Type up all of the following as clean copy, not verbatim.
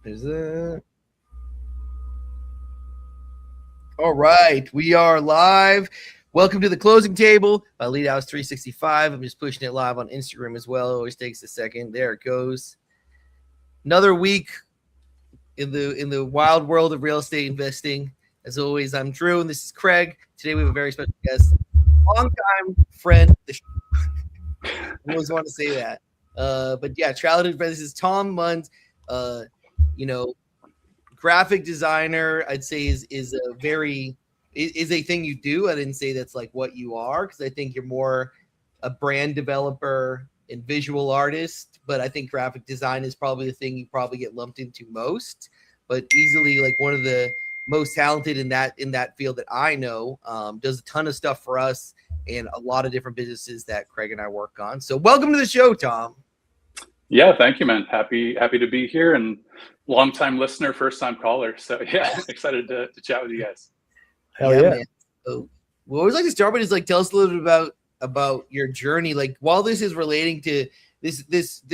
Is it? All right, we are live. Welcome to the closing table by Lead House 365. I'm just pushing it live on Instagram as well. It always takes a second. There it goes. Another week in the wild world of real estate investing. As always, I'm Drew, and this is Craig. Today we have a very special guest, longtime friend. I always want to say that, but yeah, childhood friend. This is Tom Munz. You know, graphic designer, I'd say is a thing you do. I didn't say that's like what you are, because I think you're more a brand developer and visual artist, but I think graphic design is probably the thing you probably get lumped into most, but easily like one of the most talented in that field that I know. Does a ton of stuff for us and a lot of different businesses that Craig and I work on. So welcome to the show, Tom. Yeah, thank you, man. Happy to be here, and long-time listener, first-time caller. So yeah, excited to chat with you guys. Hell yeah, man. So, we always like to start with is like tell us a little bit about your journey. Like while this is relating to this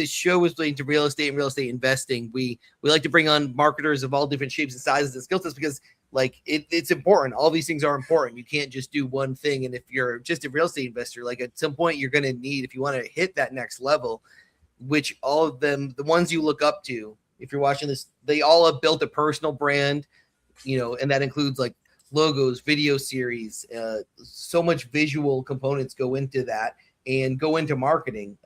show is relating to real estate and real estate investing, we like to bring on marketers of all different shapes and sizes and skill sets, because like it's important. All these things are important. You can't just do one thing. And if you're just a real estate investor, like at some point you're going to need, if you want to hit that next level, which all of them, the ones you look up to, if you're watching this, they all have built a personal brand, and that includes like logos, video series, so much visual components go into that, and go into marketing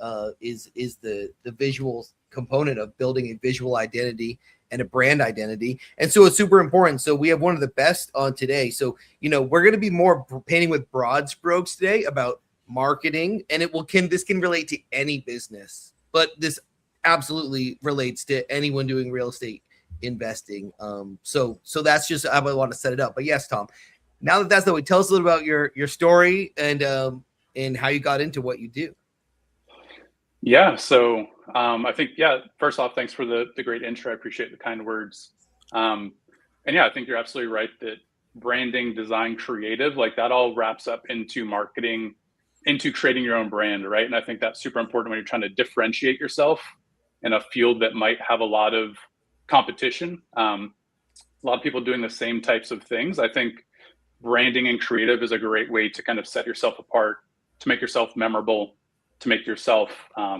is the visual component of building a visual identity and a brand identity. And so it's super important. So we have one of the best on today. So, we're going to be more painting with broad strokes today about marketing, and this can relate to any business, but this absolutely relates to anyone doing real estate investing. So that's just how I want to set it up. But yes, Tom, now that that's the way, tell us a little about your story and how you got into what you do. Yeah. So I think, first off, thanks for the great intro. I appreciate the kind words. And yeah, I think you're absolutely right that branding, design, creative, like that all wraps up into marketing, into creating your own brand, right? And I think that's super important when you're trying to differentiate yourself in a field that might have a lot of competition. A lot of people doing the same types of things. I think branding and creative is a great way to kind of set yourself apart, to make yourself memorable, to make yourself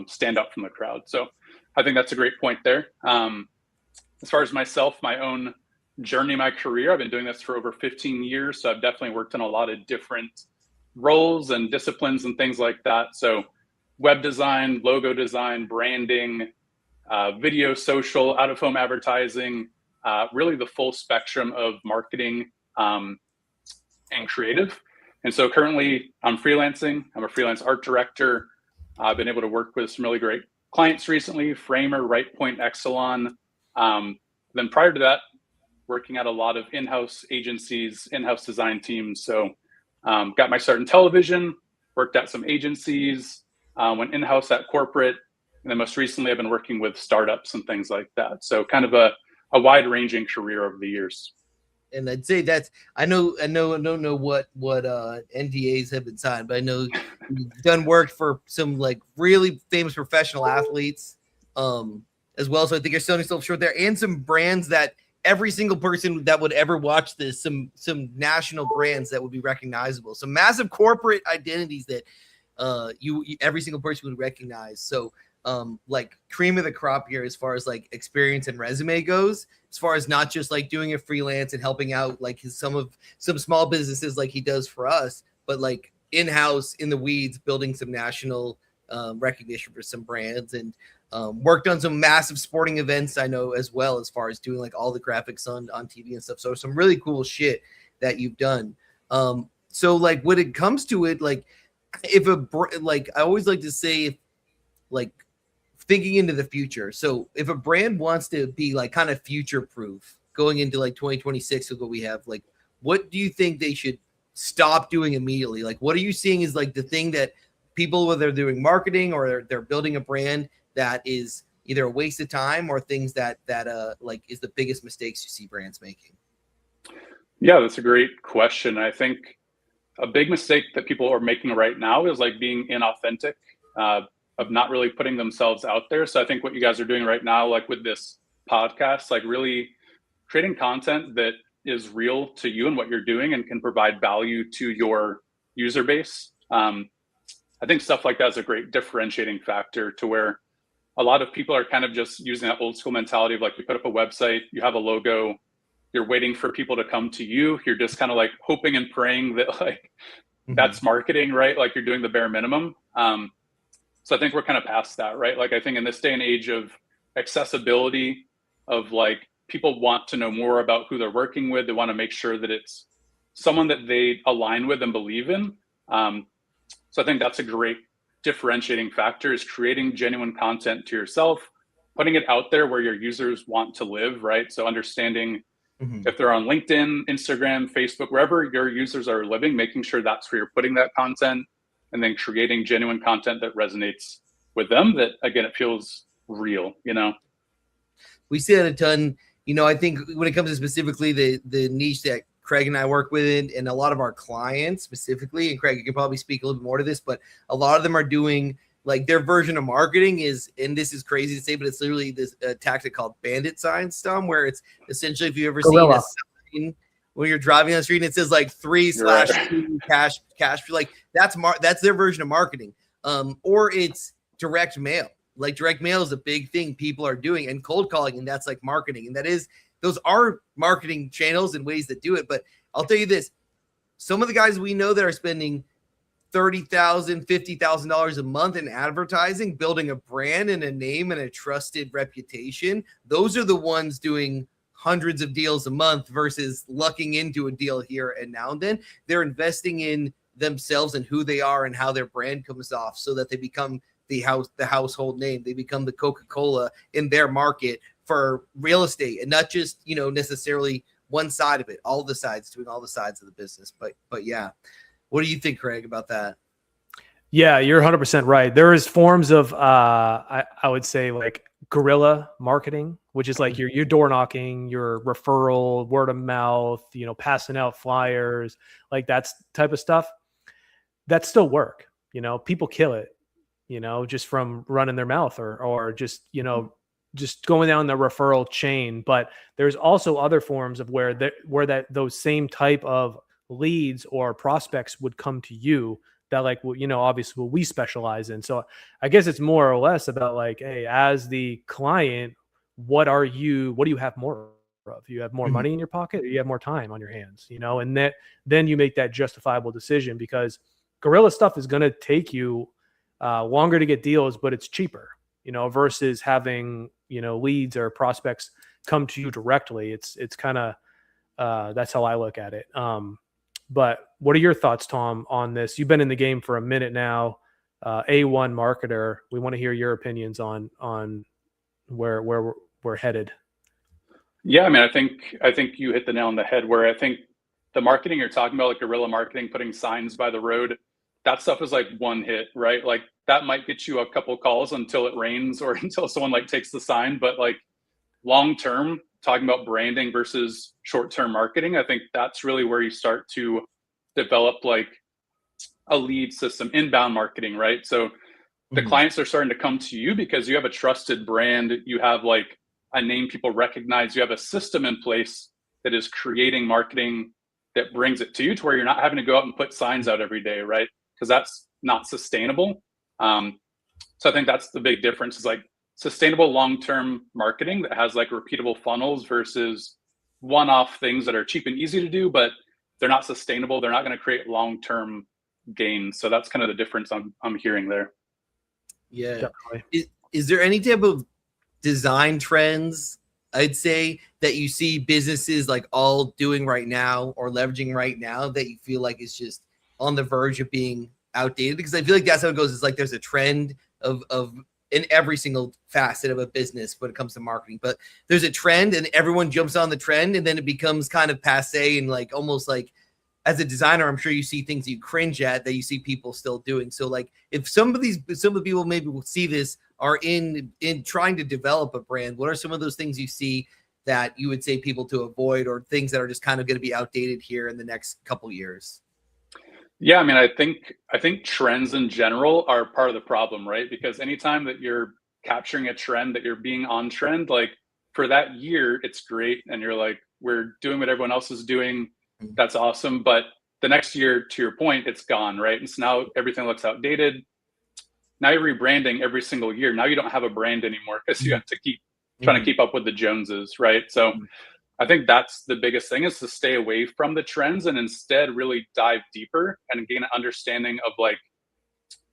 stand out from the crowd. So I think that's a great point there. As far as myself, my own journey, my career, I've been doing this for over 15 years. So I've definitely worked in a lot of different roles and disciplines and things like that. So web design, logo design, branding, video, social, out-of-home advertising, really the full spectrum of marketing and creative. And so currently I'm freelancing. I'm a freelance art director. I've been able to work with some really great clients recently, Framer, Right Point, Exelon. Then prior to that, working at a lot of in-house agencies, in-house design teams. So got my start in television, worked at some agencies, went in-house at corporate, and then most recently I've been working with startups and things like that. So kind of a wide-ranging career over the years. And I'd say I don't know what NDAs have been signed, but I know you've done work for some like really famous professional athletes as well. So I think you're selling yourself short there, and some brands that every single person that would ever watch this, some national brands that would be recognizable, some massive corporate identities that every single person would recognize. So like cream of the crop here as far as like experience and resume goes, as far as not just like doing a freelance and helping out like some small businesses like he does for us, but like in-house in the weeds, building some national recognition for some brands, and worked on some massive sporting events, I know, as well, as far as doing like all the graphics on TV and stuff. So some really cool shit that you've done. So like when it comes to it, like I always like to say, like thinking into the future. So if a brand wants to be like kind of future proof going into like 2026 with what we have, like what do you think they should stop doing immediately? Like what are you seeing is like the thing that people, whether they're doing marketing or they're building a brand, that is either a waste of time or things that like is the biggest mistakes you see brands making? Yeah, that's a great question. I think a big mistake that people are making right now is like being inauthentic, of not really putting themselves out there. So I think what you guys are doing right now, like with this podcasts, like really creating content that is real to you and what you're doing and can provide value to your user base. I think stuff like that is a great differentiating factor to where a lot of people are kind of just using that old school mentality of like, you put up a website, you have a logo, you're waiting for people to come to you. You're just kind of like hoping and praying that like that's marketing, right? Like you're doing the bare minimum. So I think we're kind of past that, right? Like I think in this day and age of accessibility, of like people want to know more about who they're working with. They want to make sure that it's someone that they align with and believe in. So I think that's a great differentiating factor, is creating genuine content to yourself, putting it out there where your users want to live, right? So understanding if they're on LinkedIn, Instagram, Facebook, wherever your users are living, making sure that's where you're putting that content, and then creating genuine content that resonates with them, that again, it feels real, you know? We see that a ton. You know, I think when it comes to specifically the niche that Craig and I work with, and a lot of our clients specifically, and Craig, you can probably speak a little bit more to this, but a lot of them are doing like their version of marketing is, and this is crazy to say, but it's literally this tactic called bandit signs, where it's essentially, if you've ever seen a sign when you're driving on the street and it says like 3/2 cash, like that's their version of marketing. Or it's direct mail. Like direct mail is a big thing people are doing, and cold calling, and that's like marketing. And those are marketing channels and ways that do it. But I'll tell you this, some of the guys we know that are spending $30,000, $50,000 a month in advertising, building a brand and a name and a trusted reputation, those are the ones doing hundreds of deals a month versus lucking into a deal here and now and then. They're investing in themselves and who they are and how their brand comes off, so that they become the household name. They become the Coca-Cola in their market for real estate, and not just, necessarily one side of it, all the sides, doing all the sides of the business. But yeah. What do you think, Craig, about that? Yeah, you're 100% right. There is forms of, I would say, like guerrilla marketing, which is like your door knocking, your referral, word of mouth, passing out flyers, like that type of stuff. That still work. People kill it, just from running their mouth or just, just going down the referral chain. But there's also other forms of where those same type of leads or prospects would come to you that obviously what we specialize in. So I guess it's more or less about like, hey, as the client, what do you have more of? You have more money in your pocket, or you have more time on your hands, and then you make that justifiable decision, because guerrilla stuff is going to take you longer to get deals, but it's cheaper, versus having, leads or prospects come to you directly. It's kind of, that's how I look at it. But what are your thoughts, Tom, on this? You've been in the game for a minute now, A1 marketer. We want to hear your opinions on where we're headed. Yeah, I mean, I think you hit the nail on the head, where I think the marketing you're talking about, like guerrilla marketing, putting signs by the road, that stuff is like one hit, right? Like that might get you a couple calls until it rains or until someone like takes the sign. But like long term, talking about branding versus short-term marketing, I think that's really where you start to develop like a lead system, inbound marketing, right? So the clients are starting to come to you because you have a trusted brand, you have like a name people recognize, you have a system in place that is creating marketing that brings it to you, to where you're not having to go out and put signs out every day, right? Because that's not sustainable. So I think that's the big difference, is like sustainable long-term marketing that has like repeatable funnels versus one-off things that are cheap and easy to do, but they're not sustainable. They're not going to create long-term gains. So that's kind of the difference I'm hearing there. Yeah. Is there any type of design trends, I'd say, that you see businesses like all doing right now or leveraging right now that you feel like is just on the verge of being outdated? Because I feel like that's how it goes. It's like there's a trend of in every single facet of a business when it comes to marketing, but there's a trend and everyone jumps on the trend, and then it becomes kind of passe, and like almost like, as a designer, I'm sure you see things you cringe at that you see people still doing. So like if some of the people maybe will see this are in trying to develop a brand, what are some of those things you see that you would say people to avoid, or things that are just kind of going to be outdated here in the next couple years? Yeah, I mean, I think trends in general are part of the problem, right? Because anytime that you're capturing a trend, that you're being on trend, like for that year, it's great. And you're like, we're doing what everyone else is doing. That's awesome. But the next year, to your point, it's gone, right? And so now everything looks outdated. Now you're rebranding every single year. Now you don't have a brand anymore because you have to keep trying to keep up with the Joneses, right? So I think that's the biggest thing, is to stay away from the trends and instead really dive deeper and gain an understanding of like,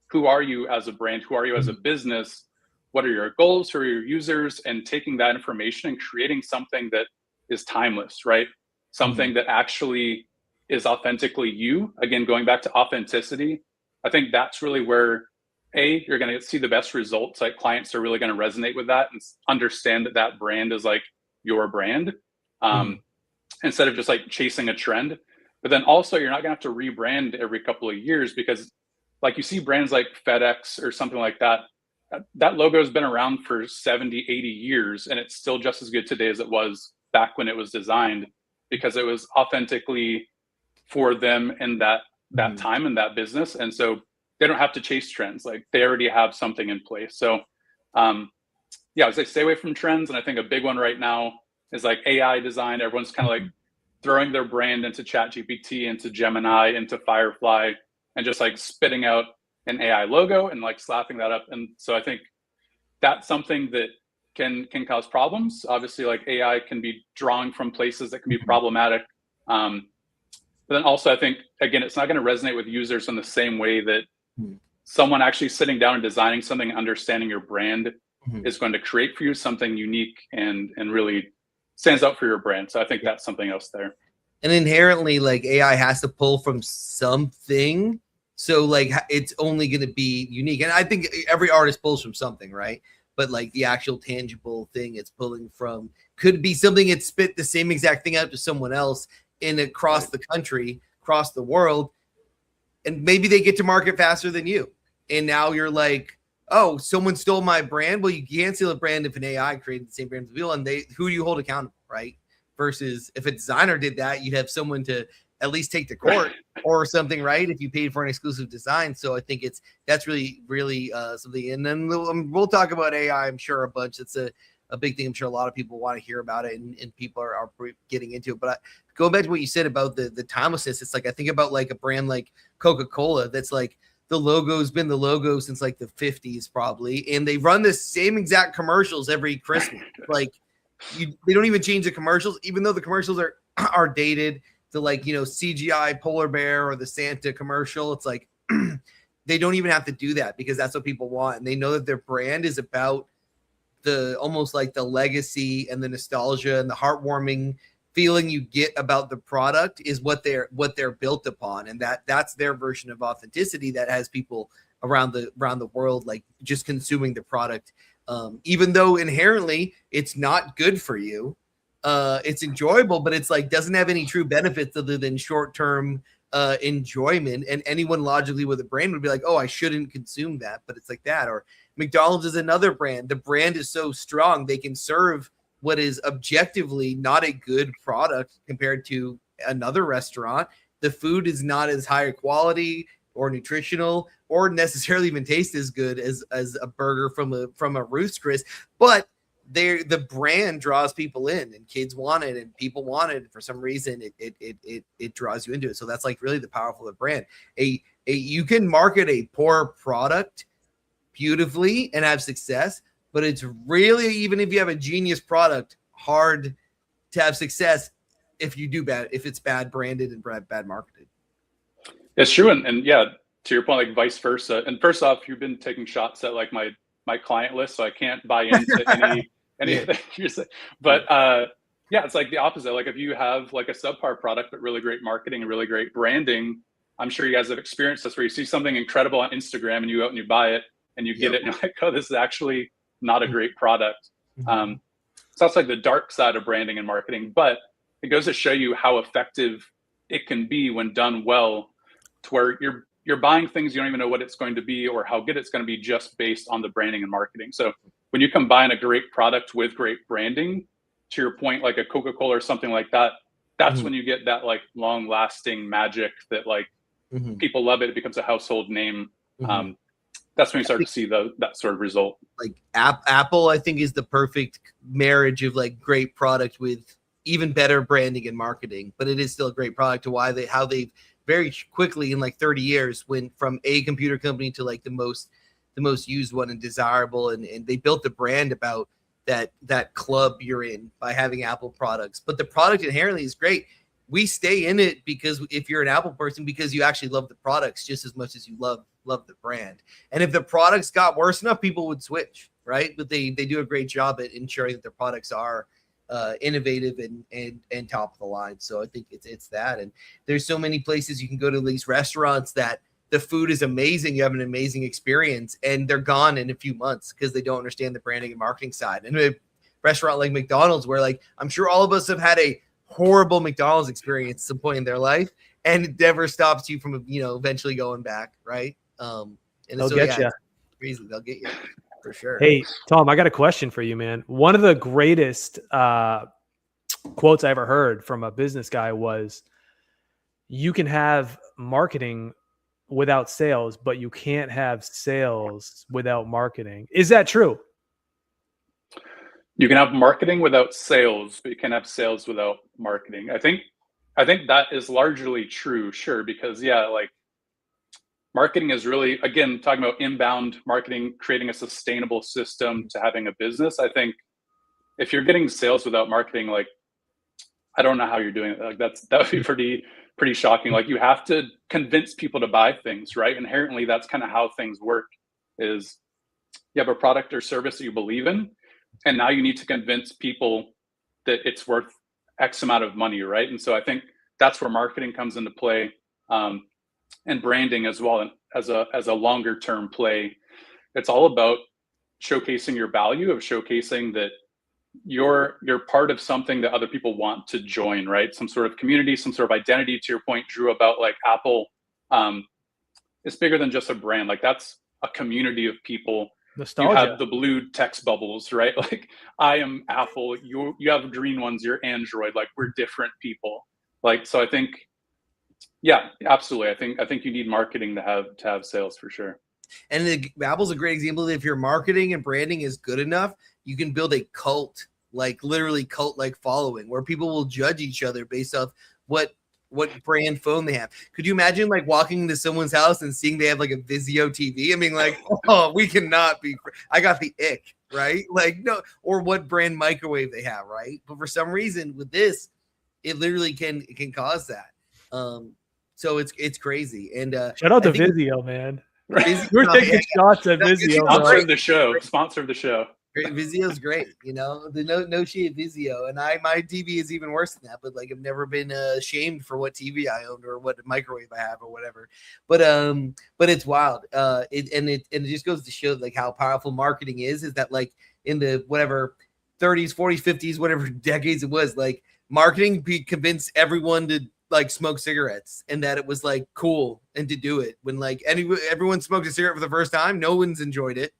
who are you as a brand? Who are you as a business? What are your goals? Who are your users? And taking that information and creating something that is timeless, right? Something that actually is authentically you. Again, going back to authenticity, I think that's really where you're going to see the best results. Like clients are really going to resonate with that and understand that that brand is like your brand, instead of just like chasing a trend. But then also you're not going to have to rebrand every couple of years, because like you see brands like FedEx or something like that, that logo has been around for 70, 80 years, and it's still just as good today as it was back when it was designed, because it was authentically for them in that time and that business. And so they don't have to chase trends. Like they already have something in place. So yeah, I would say stay away from trends. And I think a big one right now is like AI design. Everyone's kind of like throwing their brand into ChatGPT, into Gemini, into Firefly, and just like spitting out an AI logo and like slapping that up. And so I think that's something that can cause problems. Obviously, like AI can be drawing from places that can be problematic. But then also I think, again, it's not going to resonate with users in the same way that someone actually sitting down and designing something, understanding your brand is going to create for you something unique and really stands out for your brand. So I think that's something else there. And inherently, like AI has to pull from something. So like it's only going to be unique. And I think every artist pulls from something, right? But like the actual tangible thing it's pulling from could be something it spit the same exact thing out to someone else in across the country, across the world. And maybe they get to market faster than you. And now you're like, oh, someone stole my brand. Well, you can't steal a brand if an AI created the same brand as you. And who do you hold accountable, right? Versus if a designer did that, you'd have someone to at least take to court or something, right? If you paid for an exclusive design. So I think that's really, really something. And then we'll talk about AI, I'm sure, a bunch. It's a big thing. I'm sure a lot of people want to hear about it, and people are getting into it. But going back to what you said about the timelessness, it's like I think about like a brand like Coca-Cola that's like the logo's been the logo since like the 50s probably, and they run the same exact commercials every Christmas. Like they don't even change the commercials, even though the commercials are dated. The like, CGI polar bear or the Santa commercial. It's like they don't even have to do that because that's what people want, and they know that their brand is about the almost like the legacy and the nostalgia and the heartwarming feeling you get about the product is what they're built upon, and that's their version of authenticity that has people around the world like just consuming the product, even though inherently it's not good for you. It's enjoyable, but it's like doesn't have any true benefits other than short-term enjoyment. And anyone logically with a brand would be like, oh, I shouldn't consume that. But it's like that. Or McDonald's is another brand. The brand is so strong they can serve what is objectively not a good product compared to another restaurant. The food is not as high quality or nutritional or necessarily even taste as good as a burger from a Ruth's Chris, but the brand draws people in, and kids want it and people want it. For some reason it draws you into it. So that's like really the powerful of the brand. You can market a poor product beautifully and have success, but it's really, even if you have a genius product, hard to have success if it's bad branded and bad marketed. It's true. And yeah, to your point, like vice versa. And first off, you've been taking shots at like my client list, so I can't buy into anything you're saying. But yeah, it's like the opposite. Like if you have like a subpar product but really great marketing and really great branding, I'm sure you guys have experienced this where you see something incredible on Instagram and you go out and you buy it and you get it and you're like, oh, this is actually not a great product. So that's like the dark side of branding and marketing, but it goes to show you how effective it can be when done well, to where you're buying things you don't even know what it's going to be or how good it's going to be just based on the branding and marketing. So when you combine a great product with great branding, to your point, like a Coca-Cola or something like that, that's when you get that like long lasting magic that like people love it. It becomes a household name. that's when you start to see that sort of result. Like Apple, I think, is the perfect marriage of like great product with even better branding and marketing, but it is still a great product to how they've very quickly in like 30 years went from a computer company to like the most used one and desirable. And they built the brand about that club you're in by having Apple products, but the product inherently is great. We stay in it because if you're an Apple person, because you actually love the products just as much as you love the brand. And if the products got worse enough, people would switch, right? But they do a great job at ensuring that their products are innovative and top of the line. So I think it's that. And there's so many places you can go to these restaurants that the food is amazing. You have an amazing experience, and they're gone in a few months because they don't understand the branding and marketing side. And a restaurant like McDonald's, where like I'm sure all of us have had a horrible McDonald's experience at some point in their life, and it never stops you from eventually going back, right? And they'll get you. Crazy, they'll get you for sure. Hey, Tom, I got a question for you, man. One of the greatest quotes I ever heard from a business guy was, "You can have marketing without sales, but you can't have sales without marketing." Is that true? You can have marketing without sales, but you can have sales without marketing. I think that is largely true, sure, because like marketing is really, again, talking about inbound marketing, creating a sustainable system to having a business. I think if you're getting sales without marketing, like I don't know how you're doing it. Like that would be pretty shocking. Like you have to convince people to buy things, right? Inherently, that's kind of how things work. Is you have a product or service that you believe in, and now you need to convince people that it's worth X amount of money, right? And so I think that's where marketing comes into play, and branding as well. And as a longer term play, it's all about showcasing your value, of showcasing that you're part of something that other people want to join, right? Some sort of community, some sort of identity. To your point, Drew, about like Apple, it's bigger than just a brand. Like that's a community of people. Nostalgia. You have the blue text bubbles, right? Like I am Apple, you have green ones, you're Android. Like we're different people. Like, so I think, yeah, absolutely. I think you need marketing to have sales for sure. And Apple's a great example. If your marketing and branding is good enough, you can build a cult, like literally cult-like following, where people will judge each other based off what brand phone they have. Could you imagine like walking into someone's house and seeing they have like a Vizio TV? I mean, like, oh, we cannot be. I got the ick, right? Like, no, or what brand microwave they have, right? But for some reason, with this, it literally can cause that. So it's crazy. And shout out to Vizio, man. We're taking shots at Vizio. Sponsor of the show. Vizio's great, the no shade Vizio, and my TV is even worse than that. But like, I've never been shamed for what TV I owned or what microwave I have or whatever. But it's wild. It just goes to show like how powerful marketing is that like in the whatever 30s, 40s, 50s, whatever decades it was, like marketing convinced everyone to like smoke cigarettes, and that it was like cool and to do it when like everyone smoked a cigarette for the first time. No one enjoyed it.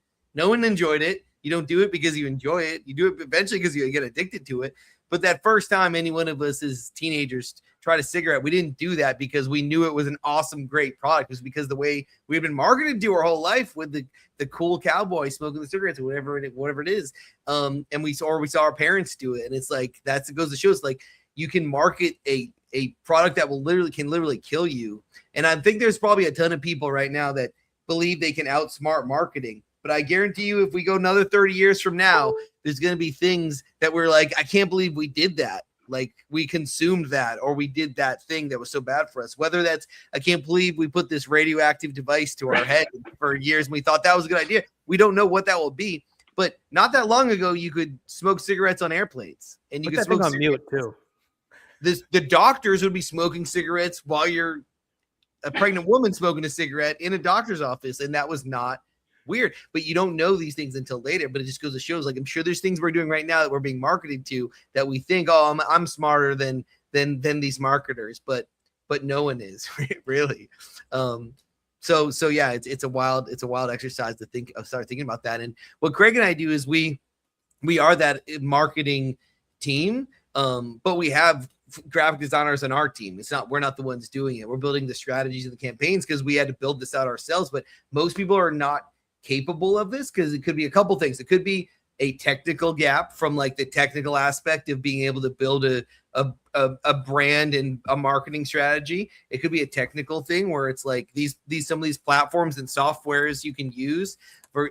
You don't do it because you enjoy it. You do it eventually because you get addicted to it. But that first time any one of us as teenagers tried a cigarette, we didn't do that because we knew it was an awesome, great product. It was because the way we've been marketed to our whole life with the cool cowboy smoking the cigarettes or whatever it is. And we saw our parents do it. And it's like, it goes to show us like you can market a product that can literally kill you. And I think there's probably a ton of people right now that believe they can outsmart marketing. But I guarantee you, if we go another 30 years from now, there's going to be things that we're like, I can't believe we did that. Like we consumed that, or we did that thing that was so bad for us. Whether that's, I can't believe we put this radioactive device to our head for years and we thought that was a good idea. We don't know what that will be. But not that long ago, you could smoke cigarettes on airplanes, and you could smoke on mute too. The doctors would be smoking cigarettes while you're a pregnant woman smoking a cigarette in a doctor's office, and that was not weird. But you don't know these things until later. But it just goes to show, like, I'm sure there's things we're doing right now that we're being marketed to that we think, oh, I'm smarter than these marketers, but no one is really. So yeah, it's a wild exercise to start thinking about that. And what Craig and I do is we are that marketing team, but we have graphic designers on our team. We're not the ones doing it. We're building the strategies and the campaigns because we had to build this out ourselves. But most people are not capable of this, because it could be a couple things. It could be a technical gap from like the technical aspect of being able to build a brand and a marketing strategy. It could be a technical thing where it's like some of these platforms and softwares you can use for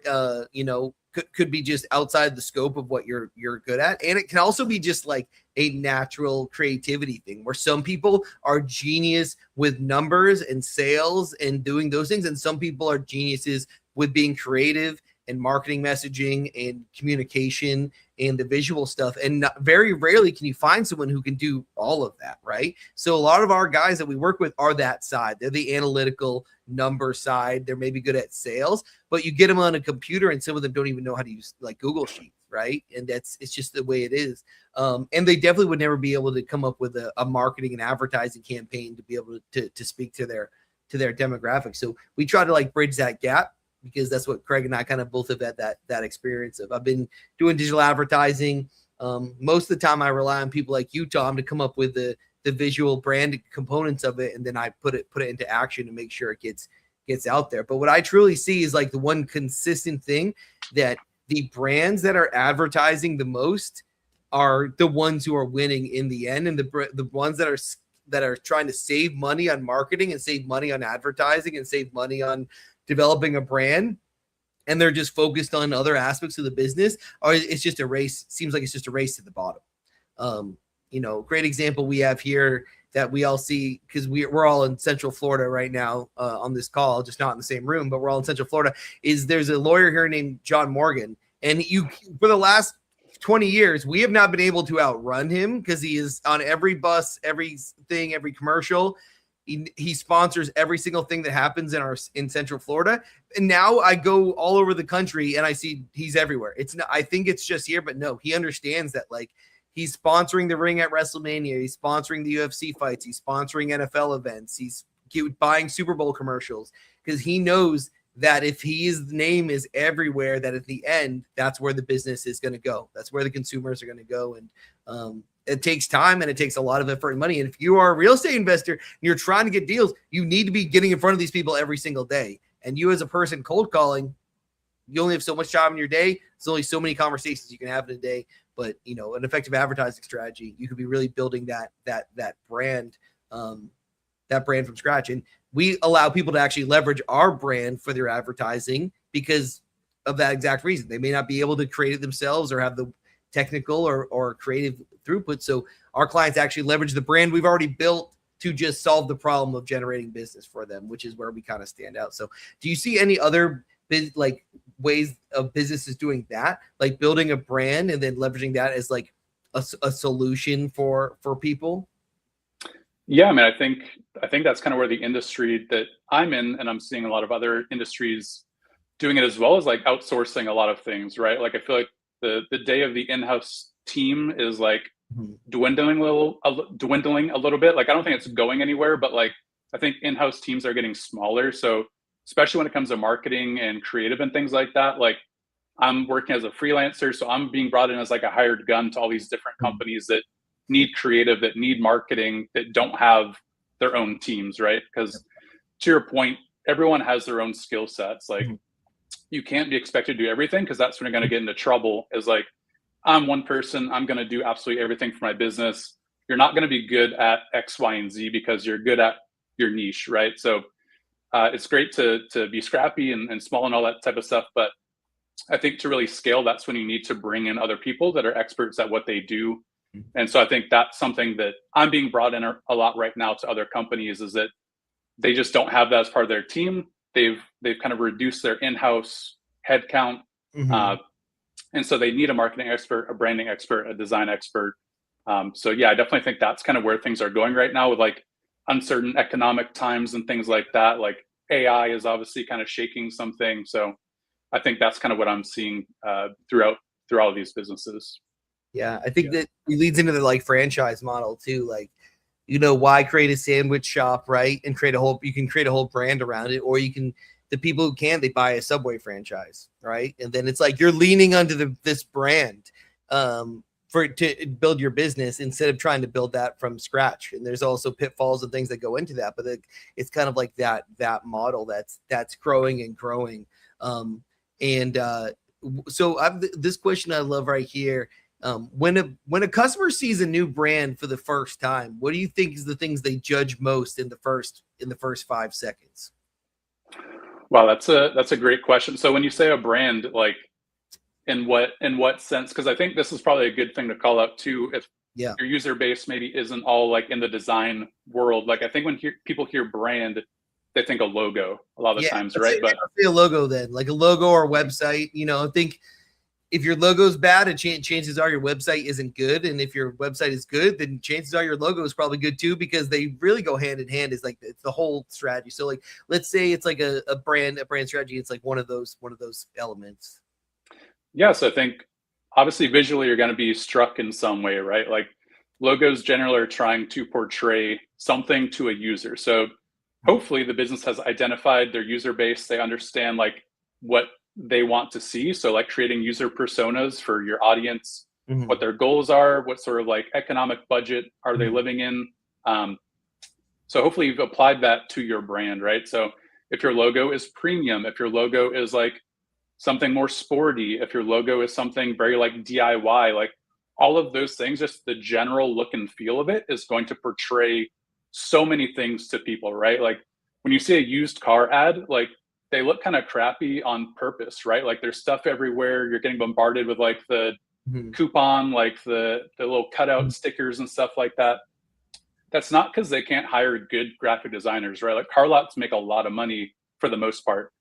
could be just outside the scope of what you're good at. And it can also be just like a natural creativity thing where some people are genius with numbers and sales and doing those things, and some people are geniuses with being creative and marketing messaging and communication and the visual stuff. And very rarely can you find someone who can do all of that, right? So a lot of our guys that we work with are that side. They're the analytical number side. They're maybe good at sales, but you get them on a computer and some of them don't even know how to use like Google Sheets, right? And it's just the way it is. And they definitely would never be able to come up with a marketing and advertising campaign to be able to speak to their demographic. So we try to like bridge that gap, because that's what Craig and I kind of both have had that experience of. I've been doing digital advertising. Most of the time I rely on people like you, Tom, to come up with the visual brand components of it. And then I put it into action to make sure it gets out there. But what I truly see is like the one consistent thing, that the brands that are advertising the most are the ones who are winning in the end. And the ones that are trying to save money on marketing and save money on advertising and save money on developing a brand, and they're just focused on other aspects of the business, or it's just a race. Seems like it's just a race to the bottom. Great example we have here that we all see, because we're all in Central Florida right now on this call, just not in the same room, but we're all in Central Florida. There's a lawyer here named John Morgan, and for the last 20 years, we have not been able to outrun him, because he is on every bus, everything, every commercial. He sponsors every single thing that happens in Central Florida. And now I go all over the country and I see he's everywhere. I think it's just here, but no, he understands that like he's sponsoring the ring at WrestleMania. He's sponsoring the UFC fights. He's sponsoring NFL events. He's buying Super Bowl commercials, because he knows that if his name is everywhere, that at the end, that's where the business is going to go. That's where the consumers are going to go. And, it takes time and it takes a lot of effort and money. And if you are a real estate investor and you're trying to get deals, you need to be getting in front of these people every single day. And you as a person cold calling, you only have so much time in your day. There's only so many conversations you can have in a day. But an effective advertising strategy, you could be really building that brand, that brand from scratch. And we allow people to actually leverage our brand for their advertising because of that exact reason. They may not be able to create it themselves or have the technical or creative throughput. So our clients actually leverage the brand we've already built to just solve the problem of generating business for them, which is where we kind of stand out. So do you see any other ways of businesses doing that, like building a brand and then leveraging that as like a solution for people? Yeah, I mean, I think that's kind of where the industry that I'm in, and I'm seeing a lot of other industries doing it as well, as like outsourcing a lot of things, right? Like I feel like the day of the in-house team is like dwindling a little bit. Like I don't think it's going anywhere, but like I think in-house teams are getting smaller. So especially when it comes to marketing and creative and things like that, like I'm working as a freelancer, so I'm being brought in as like a hired gun to all these different companies that need creative, that need marketing, that don't have their own teams, right? Because to your point, everyone has their own skill sets. Like you can't be expected to do everything, because that's when you're going to get into trouble. Is like, I'm one person, I'm going to do absolutely everything for my business. You're not going to be good at X, Y, and Z because you're good at your niche, right? So it's great to be scrappy and small and all that type of stuff. But I think to really scale, that's when you need to bring in other people that are experts at what they do. And so I think that's something that I'm being brought in a lot right now to other companies, is that they just don't have that as part of their team. They've kind of reduced their in-house headcount. And so they need a marketing expert, a branding expert, a design expert. So yeah, I definitely think that's kind of where things are going right now with like uncertain economic times and things like that. Like AI is obviously kind of shaking something. So I think that's kind of what I'm seeing through all of these businesses. Yeah, I think that it leads into the like franchise model too. Like, why create a sandwich shop, right? And you can create a whole brand around it, or the people who they buy a Subway franchise, right? And then it's like you're leaning onto this brand to build your business instead of trying to build that from scratch. And there's also pitfalls and things that go into that, but it's kind of like that model that's growing and growing. And so this question I love right here. When a customer sees a new brand for the first time, what do you think is the things they judge most in the first 5 seconds? Wow, that's a great question. So when you say a brand, like in what sense? Because I think this is probably a good thing to call out too. If Yeah. your user base maybe isn't all like in the design world, like I think when people hear brand, they think a logo a lot of the times, right? But I'll say a logo then, like a logo or a website. I think if your logo's bad, chances are your website isn't good. And if your website is good, then chances are your logo is probably good too, because they really go hand in hand. It's like it's the whole strategy. So like, let's say it's like a brand strategy. It's like one of those elements. yeah, so I think obviously visually you're going to be struck in some way, right? Like logos generally are trying to portray something to a user. So hopefully the business has identified their user base. They understand like what they want to see. So like creating user personas for your audience, what their goals are, what sort of like economic budget are they living in. So hopefully you've applied that to your brand, right? So if your logo is premium, if your logo is like something more sporty, if your logo is something very like DIY, like all of those things, just the general look and feel of it is going to portray so many things to people, right? Like when you see a used car ad, like they look kind of crappy on purpose, right? Like there's stuff everywhere. You're getting bombarded with like the coupon, like the little cutout stickers and stuff like that. That's not because they can't hire good graphic designers, right? Like car lots make a lot of money for the most part.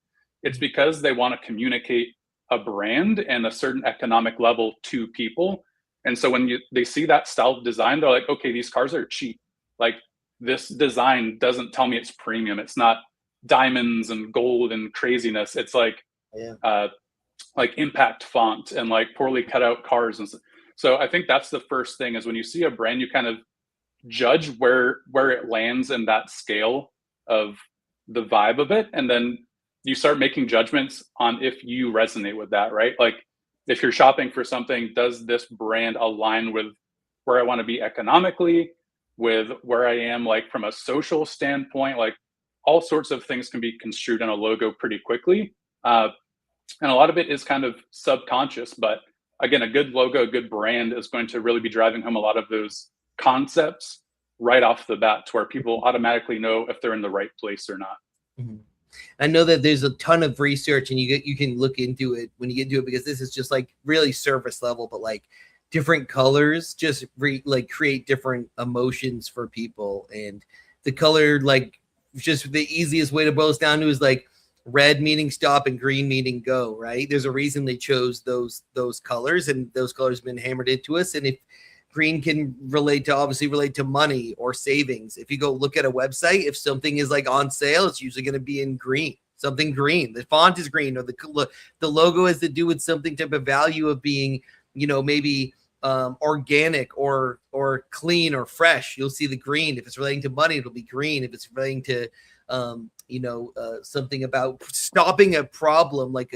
It's because they want to communicate a brand and a certain economic level to people. And so when they see that style of design, they're like, okay, these cars are cheap. Like this design doesn't tell me it's premium. It's not diamonds and gold and craziness. It's like impact font and like poorly cut out cars. And so I think that's the first thing is when you see a brand, you kind of judge where it lands in that scale of the vibe of it. And then you start making judgments on if you resonate with that, right? Like if you're shopping for something, does this brand align with where I want to be economically, with where I am like from a social standpoint? Like all sorts of things can be construed in a logo pretty quickly. And a lot of it is kind of subconscious, but again, a good logo, a good brand is going to really be driving home a lot of those concepts right off the bat to where people automatically know if they're in the right place or not. I know that there's a ton of research and you can look into it when you get into it, because this is just like really surface level, but like different colors just create different emotions for people. And the color, like just the easiest way to boil this down to is like red meaning stop and green meaning go, right? There's a reason they chose those colors, and those colors have been hammered into us. And if green can relate to money or savings. If you go look at a website, if something is like on sale, it's usually going to be in green, something green. The font is green, or the logo has to do with something type of value of being, maybe organic or clean or fresh. You'll see the green. If it's relating to money, it'll be green. If it's relating to, something about stopping a problem, like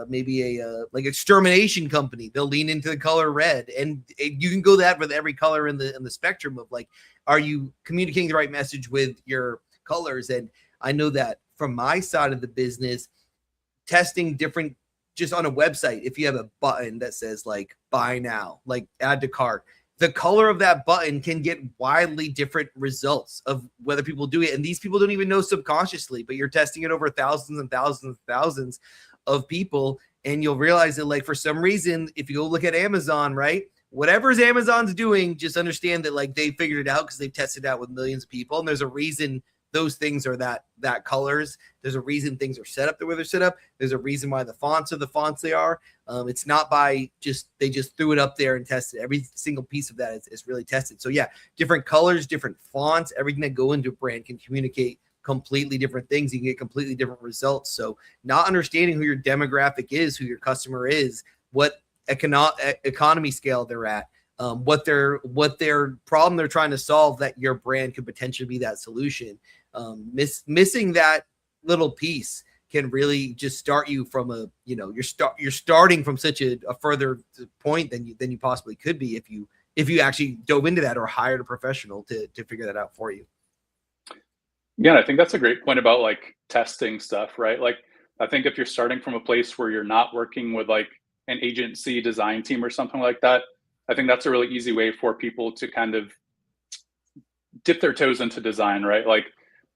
maybe a like extermination company, they'll lean into the color red. And you can go that with every color in the spectrum of like, are you communicating the right message with your colors? And I know that from my side of the business, testing different, just on a website, if you have a button that says like buy now, like add to cart, the color of that button can get wildly different results of whether people do it. And these people don't even know subconsciously, but you're testing it over thousands and thousands and thousands of people. And you'll realize that like, for some reason, if you go look at Amazon, right, whatever's Amazon's doing, just understand that like they figured it out because they've tested it out with millions of people. And there's a reason those things are that colors. There's a reason things are set up the way they're set up. There's a reason why the fonts are the fonts they are. It's not by they just threw it up there and tested. Every single piece of that is really tested. So yeah, different colors, different fonts, everything that go into a brand can communicate completely different things. You can get completely different results. So not understanding who your demographic is, who your customer is, what economy scale they're at, what their problem they're trying to solve, that your brand could potentially be that solution. Missing that little piece can really just start you from you're starting from such a further point than you possibly could be if you actually dove into that or hired a professional to figure that out for you. Yeah, I think that's a great point about like testing stuff, right? Like I think if you're starting from a place where you're not working with like an agency design team or something like that, I think that's a really easy way for people to kind of dip their toes into design, right? Like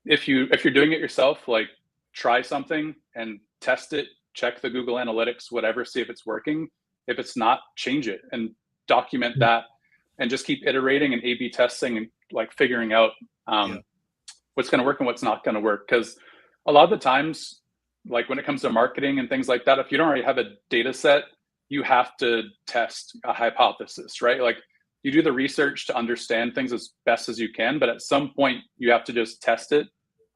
if you're doing it yourself, like try something and test it, check the Google Analytics, whatever, see if it's working. If it's not, change it and document that, and just keep iterating and A/B testing and like figuring out what's going to work and what's not going to work. Because a lot of the times, like when it comes to marketing and things like that, if you don't already have a data set, you have to test a hypothesis, right? Like you do the research to understand things as best as you can, but at some point you have to just test it.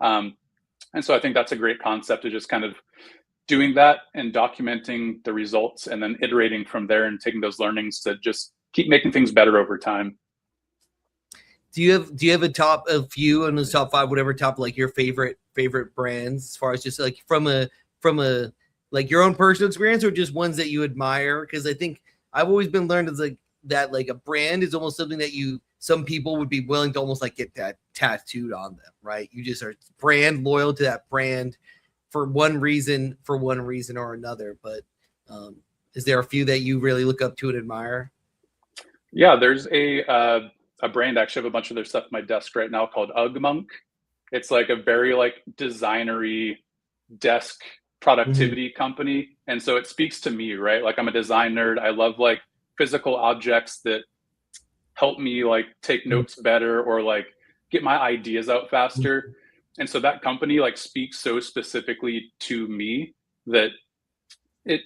And so I think that's a great concept, of just kind of doing that and documenting the results and then iterating from there and taking those learnings to just keep making things better over time. Do you have a few in the top 5, whatever top, like your favorite brands, as far as just like from a like your own personal experience, or just ones that you admire? Because I think I've always been learned as like that, like a brand is almost something that some people would be willing to almost like get that tattooed on them, right? You just are brand loyal to that brand for one reason or another. But is there a few that you really look up to and admire? Yeah, there's a brand, actually, I have a bunch of their stuff on my desk right now called UGG. It's like a very like designery desk productivity company. And so it speaks to me, right? Like I'm a design nerd. I love like physical objects that help me like take notes better or like get my ideas out faster. And so that company like speaks so specifically to me that it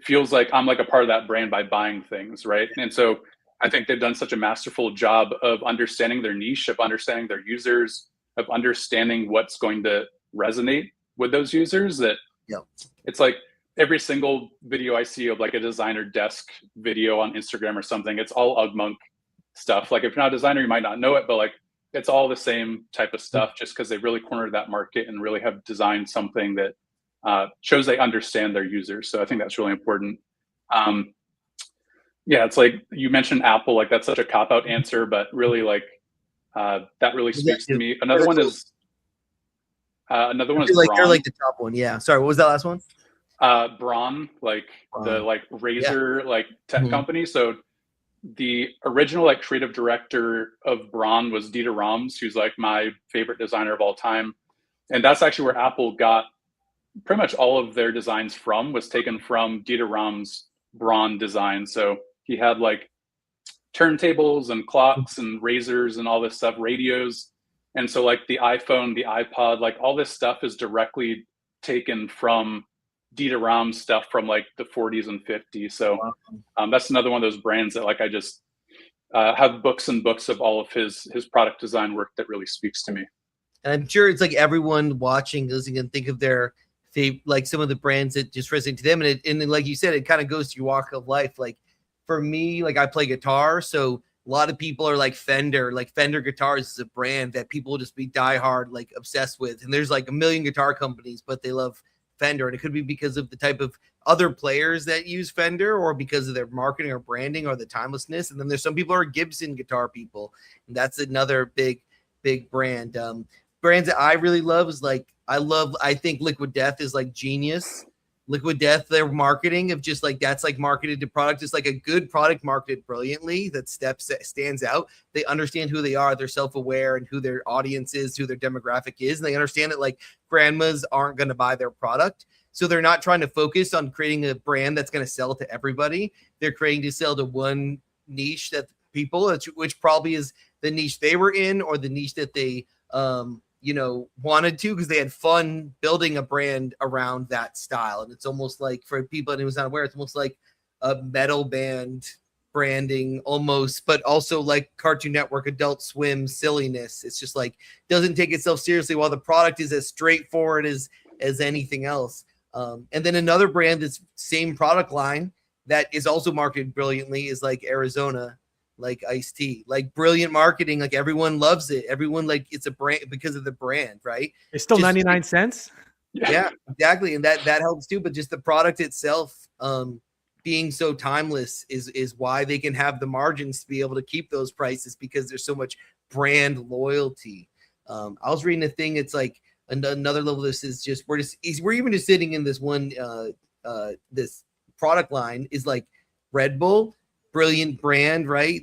feels like I'm like a part of that brand by buying things, right? And so I think they've done such a masterful job of understanding their niche, of understanding their users, of understanding what's going to resonate with those users, that it's like every single video I see of like a designer desk video on Instagram or something, it's all UGG stuff. Like if you're not a designer, you might not know it, but like it's all the same type of stuff, just because they really cornered that market and really have designed something that shows they understand their users. So I think that's really important. Yeah, it's like you mentioned Apple, like that's such a cop-out answer, but really like that really speaks to me. Another one is like Braun. they're like the top one. Yeah. Sorry, what was that last one? Braun, like the like razor like tech company. So the original like creative director of Braun was Dieter Rams, who's like my favorite designer of all time. And that's actually where Apple got pretty much all of their designs from, was taken from Dieter Rams' Braun design. So he had like turntables and clocks and razors and all this stuff, radios. And so like the iPhone, the iPod, like all this stuff is directly taken from Dieter Rams stuff from like the 40s and 50s. So that's another one of those brands that like I just have books and books of all of his product design work that really speaks to me. And I'm sure it's like everyone watching, listening, and think of their like some of the brands that just resonate to them. And then, like you said, it kind of goes to your walk of life. Like for me, like I play guitar, so a lot of people are like Fender. Like Fender guitars is a brand that people will just be diehard, like obsessed with. And there's like a million guitar companies, but they love Fender. And it could be because of the type of other players that use Fender, or because of their marketing or branding or the timelessness. And then there's some people who are Gibson guitar people, and that's another big brand. Brands that I really love is like, I think Liquid Death is like genius. Liquid Death, their marketing of just like, that's like marketed to product. It's like a good product marketed brilliantly that stands out. They understand who they are. They're self-aware and who their audience is, who their demographic is. And they understand that like grandmas aren't going to buy their product. So they're not trying to focus on creating a brand that's going to sell to everybody. They're creating to sell to one niche that people, which probably is the niche they were in, or the niche that they, wanted to, because they had fun building a brand around that style. And it's almost like, for people who's not aware, it's almost like a metal band branding almost, but also like Cartoon Network, Adult Swim silliness. It's just like, doesn't take itself seriously, while the product is as straightforward as anything else. And then another brand that's same product line that is also marketed brilliantly is like Arizona, like iced tea, like brilliant marketing. Like everyone loves it. Everyone, like, it's a brand because of the brand, right? It's still 99 cents. Yeah, exactly. And that helps too. But just the product itself, being so timeless is why they can have the margins to be able to keep those prices, because there's so much brand loyalty. I was reading a thing. It's like And another level of this is just we're even just sitting in this one this product line is like Red Bull, brilliant brand, right?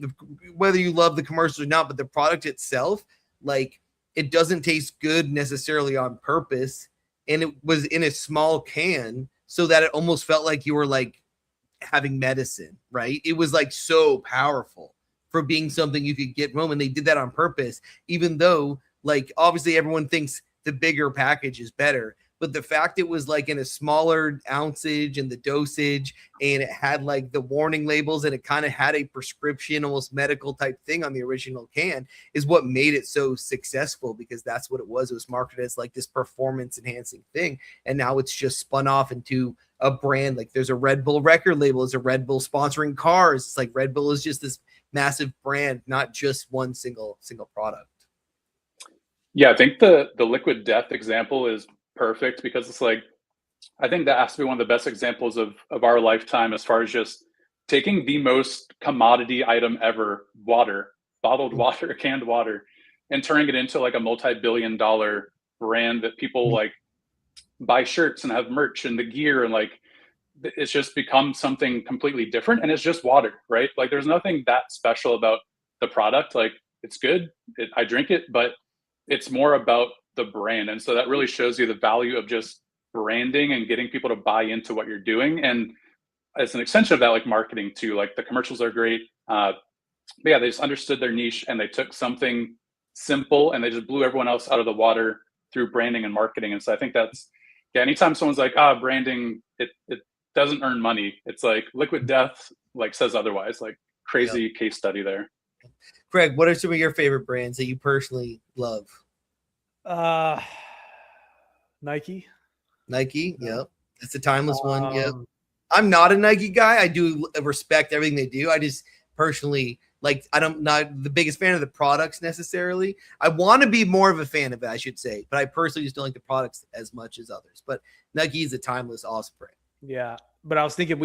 Whether you love the commercials or not, but the product itself, like it doesn't taste good necessarily on purpose. And it was in a small can so that it almost felt like you were like having medicine, right? It was like so powerful for being something you could get home. And they did that on purpose, even though like obviously everyone thinks the bigger package is better. But the fact it was like in a smaller ounceage and the dosage, and it had like the warning labels, and it kind of had a prescription, almost medical type thing on the original can, is what made it so successful, because that's what it was. It was marketed as like this performance enhancing thing. And now it's just spun off into a brand. Like there's a Red Bull record label, there's a Red Bull sponsoring cars. It's like Red Bull is just this massive brand, not just one single product. Yeah, I think the liquid death example is perfect, because it's like, I think that has to be one of the best examples of our lifetime, as far as just taking the most commodity item ever, water, bottled water, canned water, and turning it into like a multi-billion-dollar brand that people like buy shirts and have merch and the gear, and like it's just become something completely different. And it's just water, right? Like there's nothing that special about the product. Like it's good, I drink it, but it's more about the brand. And so that really shows you the value of just branding and getting people to buy into what you're doing. And as an extension of that, like marketing too, like the commercials are great. But yeah, they just understood their niche, and they took something simple and they just blew everyone else out of the water through branding and marketing. And so I think that's, yeah, anytime someone's like, branding, it doesn't earn money. It's like Liquid Death like says otherwise. Like crazy case study there. Craig, what are some of your favorite brands that you personally love? Nike. Yep. It's a timeless one. Yep. I'm not a Nike guy. I do respect everything they do. I just personally like, not the biggest fan of the products necessarily. I want to be more of a fan of it, I should say, but I personally just don't like the products as much as others. But Nike is a timeless, awesome brand. Yeah, but I was thinking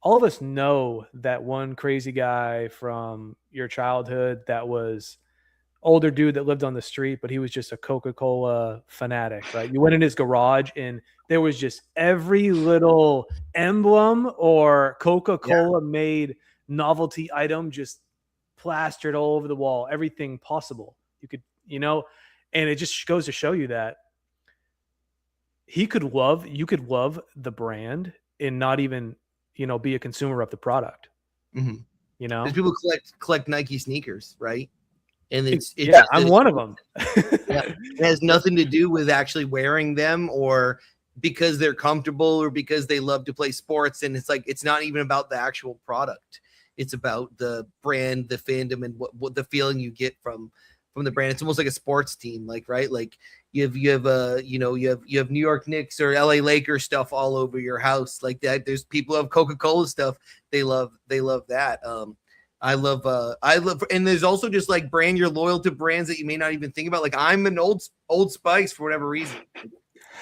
all of us know that one crazy guy from your childhood that was older dude that lived on the street, but he was just a Coca-Cola fanatic, right? You went in his garage and there was just every little emblem or Coca-Cola made novelty item just plastered all over the wall, everything possible. You could, and it just goes to show you that you could love the brand and not even, be a consumer of the product. Mm-hmm. There's people collect Nike sneakers, right? And I'm one of them. It has nothing to do with actually wearing them or because they're comfortable or because they love to play sports. And it's like, it's not even about the actual product. It's about the brand, the fandom, and what the feeling you get from the brand. It's almost like a sports team, like, right? Like you have New York Knicks or LA Lakers stuff all over your house like that. There's people who have Coca-Cola stuff. They love that. I love, and there's also just like brand you're loyal to brands that you may not even think about. Like I'm an Old Spice for whatever reason.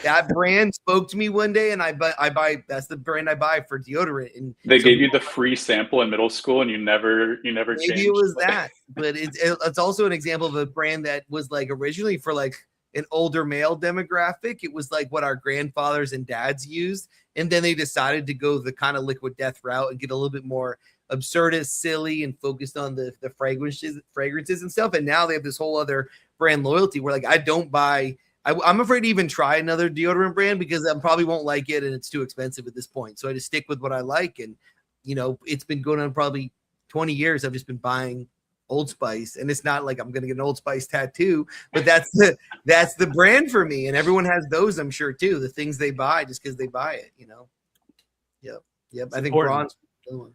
That brand spoke to me one day, and I buy. That's the brand I buy for deodorant. And they gave you the free sample in middle school, and you never maybe changed. Maybe it was that, but it's also an example of a brand that was like originally for like an older male demographic. It was like what our grandfathers and dads used, and then they decided to go the kind of Liquid Death route and get a little bit more absurdist, silly, and focused on the fragrances and stuff. And now they have this whole other brand loyalty where like I don't buy. I'm afraid to even try another deodorant brand because I probably won't like it and it's too expensive at this point. So I just stick with what I like. And, it's been going on probably 20 years. I've just been buying Old Spice, and it's not like I'm going to get an Old Spice tattoo, but that's the brand for me. And everyone has those, I'm sure too, the things they buy just because they buy it, Yep. It's I think important. Braun's.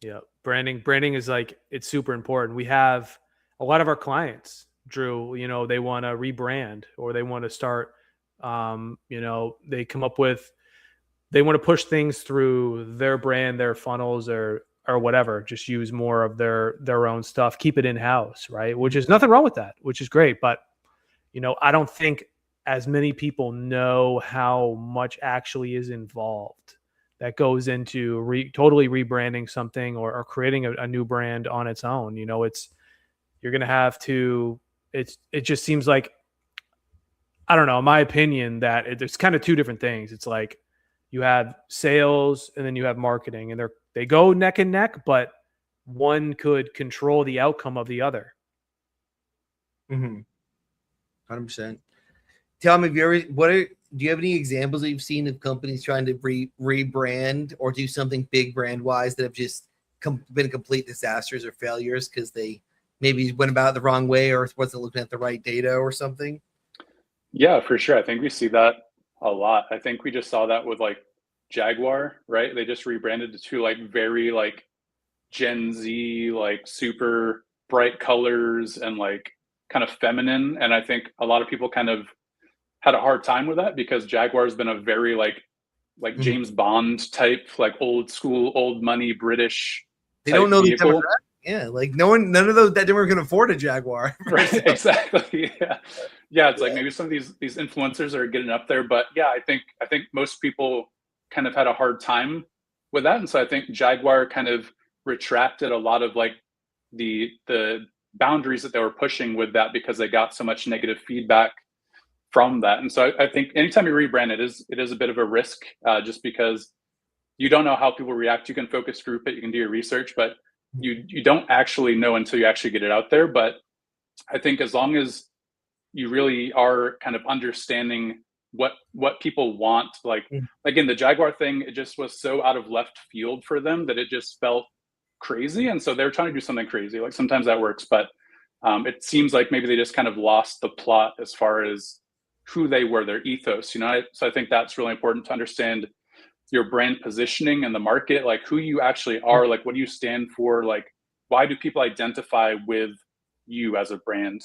Yeah. Branding is like, it's super important. We have a lot of our clients, Drew, they want to rebrand or they want to start, they come up with, they want to push things through their brand, their funnels or whatever, just use more of their own stuff, keep it in-house, right? Which is nothing wrong with that, which is great. But, I don't think as many people know how much actually is involved that goes into totally rebranding something or creating a new brand on its own. You're going to have to it just seems like, I don't know, in my opinion, that it's kind of two different things. It's like you have sales and then you have marketing, and they go neck and neck, but one could control the outcome of the other. 100%. Tom, have you ever, do you have any examples that you've seen of companies trying to rebrand or do something big brand wise that have just been complete disasters or failures because they maybe went about it the wrong way or wasn't looking at the right data or something? Yeah, for sure. I think we see that a lot. I think we just saw that with like Jaguar, right? They just rebranded to two like very like Gen Z, like super bright colors and like kind of feminine. And I think a lot of people kind of had a hard time with that because Jaguar has been a very like James Bond type, like old school, old money British. They don't know the demographic. Yeah, like none of those that were going to afford a Jaguar. Right, exactly. Yeah. It's like maybe some of these influencers are getting up there, but yeah, I think most people kind of had a hard time with that, and so I think Jaguar kind of retracted a lot of like the boundaries that they were pushing with that because they got so much negative feedback from that. And so I think anytime you rebrand it is a bit of a risk, just because you don't know how people react. You can focus group it, you can do your research, but you don't actually know until you actually get it out there. But I think as long as you really are kind of understanding what people want, like again, the Jaguar thing, it just was so out of left field for them that it just felt crazy. And so they're trying to do something crazy. Like sometimes that works, but it seems like maybe they just kind of lost the plot as far as who they were, their ethos, so I think that's really important to understand your brand positioning in the market, like who you actually are, like what do you stand for, like why do people identify with you as a brand.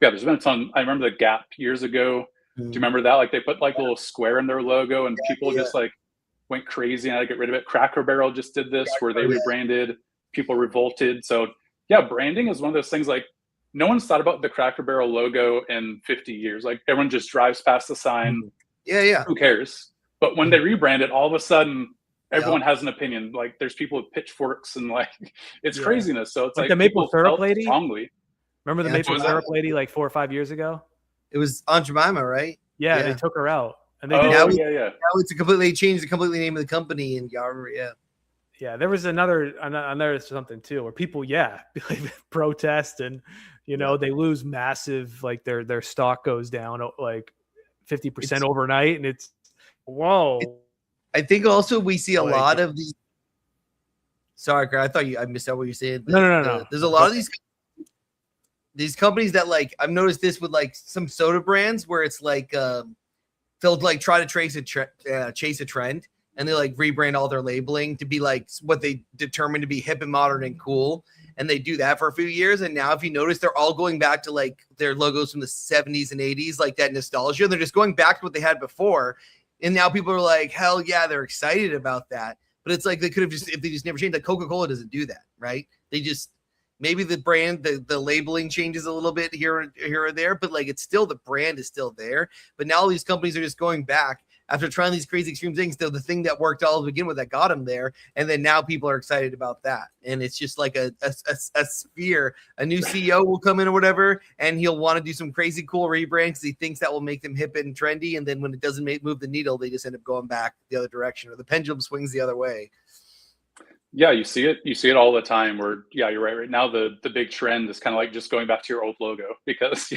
There's been a ton. I remember the Gap years ago. Do you remember that? Like they put like a little square in their logo and people just like went crazy and had to get rid of it. Cracker Barrel just did this where they rebranded, people revolted. So yeah, branding is one of those things, like no one's thought about the Cracker Barrel logo in 50 years. Like everyone just drives past the sign. Who cares? But when they rebrand it, all of a sudden everyone has an opinion. Like there's people with pitchforks and like it's craziness. So it's like the maple syrup lady. Strongly. Remember the maple syrup lady like 4 or 5 years ago? It was Aunt Jemima, right? Yeah, they took her out. And they now it's changed the completely name of the company and Yeah, there was another something too where people protest and they lose massive, like their stock goes down like 50% overnight, and it's whoa. I think also we see a lot of these. Sorry, Greg, I thought I missed out what you said. No. There's a lot of these companies that like I've noticed this with like some soda brands where it's like they'll like try to chase a trend. And they like rebrand all their labeling to be like what they determine to be hip and modern and cool. And they do that for a few years. And now if you notice, they're all going back to like their logos from the 70s and 80s, like that nostalgia. They're just going back to what they had before. And now people are like, hell yeah, they're excited about that. But it's like they could have just, if they just never changed, like Coca-Cola doesn't do that, right? They just, maybe the brand, the labeling changes a little bit here or there, but like it's still, the brand is still there. But now all these companies are just going back after trying these crazy extreme things, the thing that worked all to begin with that got them there. And then now people are excited about that. And it's just like a sphere. A new CEO will come in or whatever, and he'll want to do some crazy cool rebrand because he thinks that will make them hip and trendy. And then when it doesn't move the needle, they just end up going back the other direction, or the pendulum swings the other way. Yeah, you see it all the time where, you're right. Right now, the big trend is kind of like just going back to your old logo because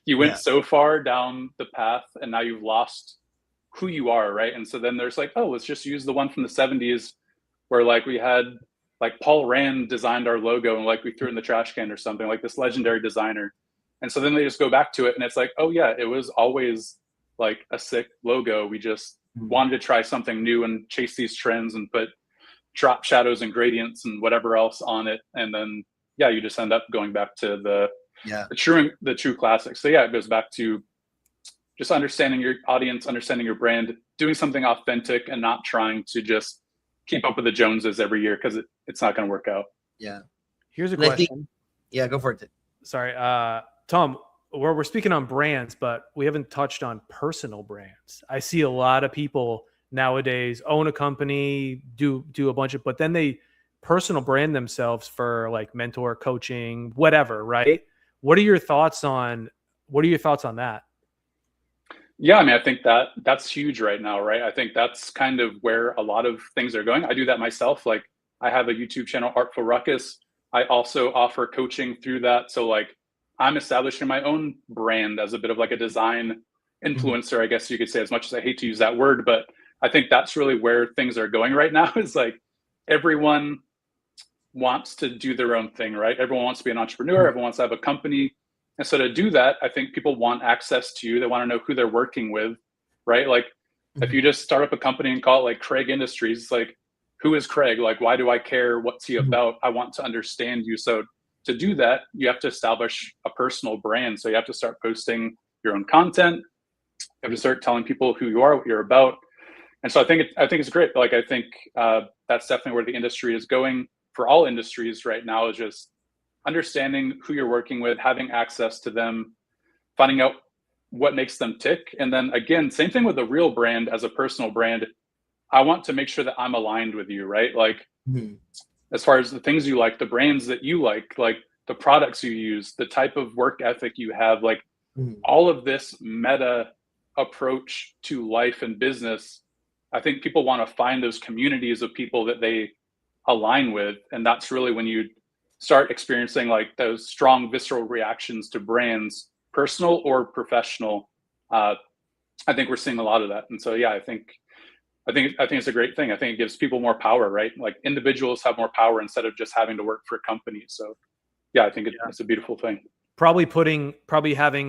you went so far down the path and now you've lost who you are, right? And so then there's like, oh, let's just use the one from the 70s where like we had like Paul Rand designed our logo and like we threw it in the trash can or something, like this legendary designer. And so then they just go back to it and it's like, oh yeah, it was always like a sick logo. We just wanted to try something new and chase these trends and put drop shadows and gradients and whatever else on it. And then you just end up going back to the true classics. So it goes back to just understanding your audience, understanding your brand, doing something authentic and not trying to just keep up with the Joneses every year because it's not going to work out. Yeah. Here's a question. Go for it. Sorry. Tom, we're speaking on brands, but we haven't touched on personal brands. I see a lot of people nowadays own a company, do a bunch of, but then they personal brand themselves for like mentor coaching, whatever, right? What are your thoughts on that? Yeah, I mean, I think that's huge right now, right? I think that's kind of where a lot of things are going. I do that myself. Like, I have a YouTube channel, Artful Ruckus. I also offer coaching through that. So like, I'm establishing my own brand as a bit of like a design influencer, I guess you could say, as much as I hate to use that word, but I think that's really where things are going right now. Is like, everyone wants to do their own thing, right? Everyone wants to be an entrepreneur. Everyone wants to have a company. And so to do that, I think people want access to you. They want to know who they're working with, right? Like, if you just start up a company and call it like Craig Industries, it's like, who is Craig? Like, why do I care? What's he about? I want to understand you. So to do that, you have to establish a personal brand. So you have to start posting your own content. You have to start telling people who you are, what you're about. And so I think it's great. Like, I think that's definitely where the industry is going for all industries right now, is just understanding who you're working with, having access to them, finding out what makes them tick. And then again, same thing with a real brand as a personal brand. I want to make sure that I'm aligned with you, right? Like, as far as the things you like, the brands that you like the products you use, the type of work ethic you have, like all of this meta approach to life and business. I think people want to find those communities of people that they align with. And that's really when you start experiencing like those strong visceral reactions to brands, personal or professional. I think we're seeing a lot of that. And so, yeah, I think it's a great thing. I think it gives people more power, right? Like, individuals have more power instead of just having to work for companies. So yeah, I think it's a beautiful thing. Probably having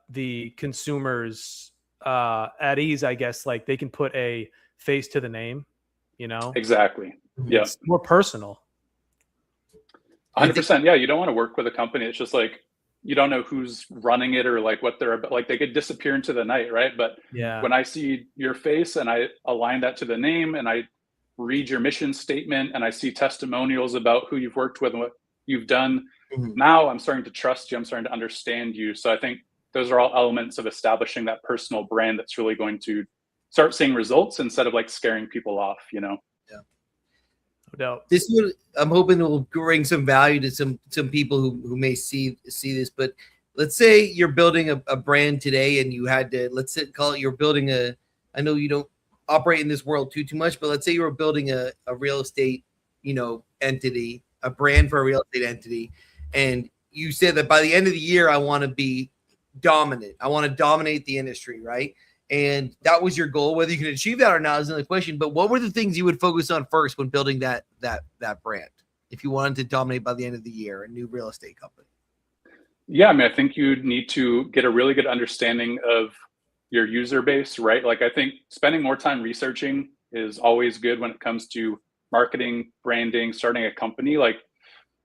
the consumers at ease, I guess. Like, they can put a face to the name, you know? Exactly. Yeah. It's more personal. 100%. Yeah. You don't want to work with a company. It's just like, you don't know who's running it or like what they're about. Like, they could disappear into the night, right? But yeah, when I see your face and I align that to the name and I read your mission statement and I see testimonials about who you've worked with and what you've done, now I'm starting to trust you. I'm starting to understand you. So I think those are all elements of establishing that personal brand that's really going to start seeing results instead of like scaring people off, you know? Yeah. No doubt. This will, I'm hoping it will bring some value to some people who may see this. But let's say you're building a brand today and you had to, call it, you're building I know you don't operate in this world too much, but let's say you were building a real estate, entity, a brand for a real estate entity. And you said that by the end of the year, I want to be dominant. I want to dominate the industry, right? And that was your goal. Whether you can achieve that or not is another question. But what were the things you would focus on first when building that brand, if you wanted to dominate by the end of the year, a new real estate company? Yeah, I mean, I think you need to get a really good understanding of your user base, right? Like, I think spending more time researching is always good when it comes to marketing, branding, starting a company. Like,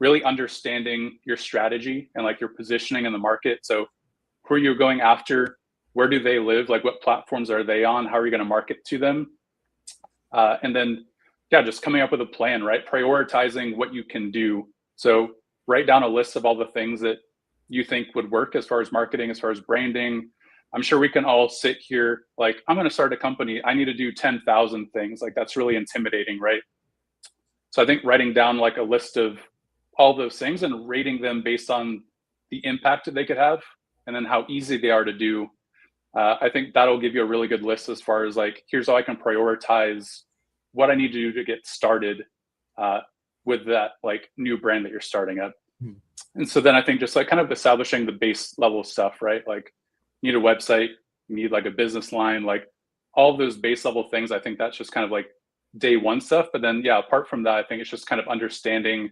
really understanding your strategy and like your positioning in the market. So who are you going after? Where do they live? Like, what platforms are they on? How are you going to market to them? And then, yeah, just coming up with a plan, right? Prioritizing what you can do. So write down a list of all the things that you think would work as far as marketing, as far as branding. I'm sure we can all sit here like, I'm going to start a company. I need to do 10,000 things. Like, that's really intimidating, right? So I think writing down like a list of all those things and rating them based on the impact that they could have and then how easy they are to do. I think that'll give you a really good list as far as like, here's how I can prioritize what I need to do to get started with that like new brand that you're starting up. And so then I think just like kind of establishing the base level stuff, right? Like, you need a website, you need like a business line, like all of those base level things. I think that's just kind of like day one stuff. But then, yeah, apart from that, I think it's just kind of understanding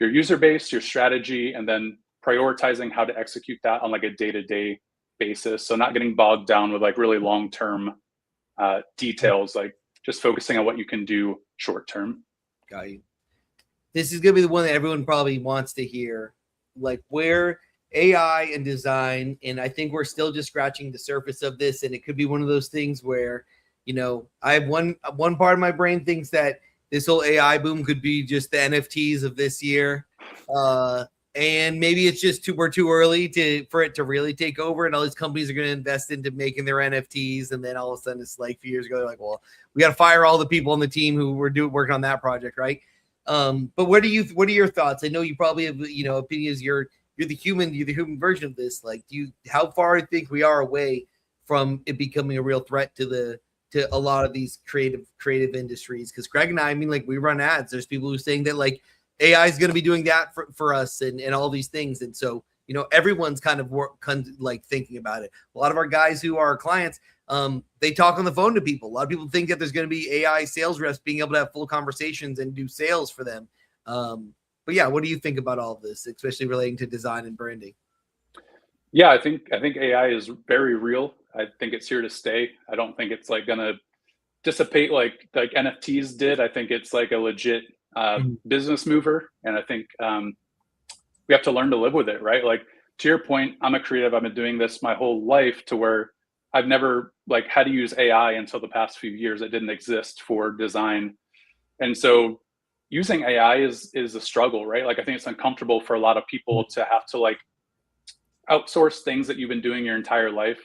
your user base, your strategy, and then prioritizing how to execute that on like a day-to-day basis. So not getting bogged down with like really long-term details, like just focusing on what you can do short-term. Got you. This is going to be the one that everyone probably wants to hear, like where AI and design, and I think we're still just scratching the surface of this, and it could be one of those things where, I have one part of my brain thinks that this whole AI boom could be just the NFTs of this year. And maybe it's just we're too early for it to really take over, and all these companies are going to invest into making their NFTs, and then all of a sudden it's like a few years ago, they're like, well, we got to fire all the people on the team who were working on that project, right? But what are your thoughts? I know you probably have, opinions. You're you're the human version of this. Like, how far do you think we are away from it becoming a real threat to a lot of these creative industries? Because Greg and I mean, like, we run ads. There's people who are saying that like AI is going to be doing that for us and all these things. And so, everyone's kind of like thinking about it. A lot of our guys who are clients, they talk on the phone to people. A lot of people think that there's going to be AI sales reps being able to have full conversations and do sales for them. But yeah, what do you think about all of this, especially relating to design and branding? Yeah, I think AI is very real. I think it's here to stay. I don't think it's like gonna dissipate like NFTs did. I think it's like a legit business mover, and I think we have to learn to live with it, right? Like, to your point, I'm a creative. I've been doing this my whole life, to where I've never like had to use AI until the past few years. It didn't exist for design, and so using AI is a struggle, right? Like, I think it's uncomfortable for a lot of people to have to like outsource things that you've been doing your entire life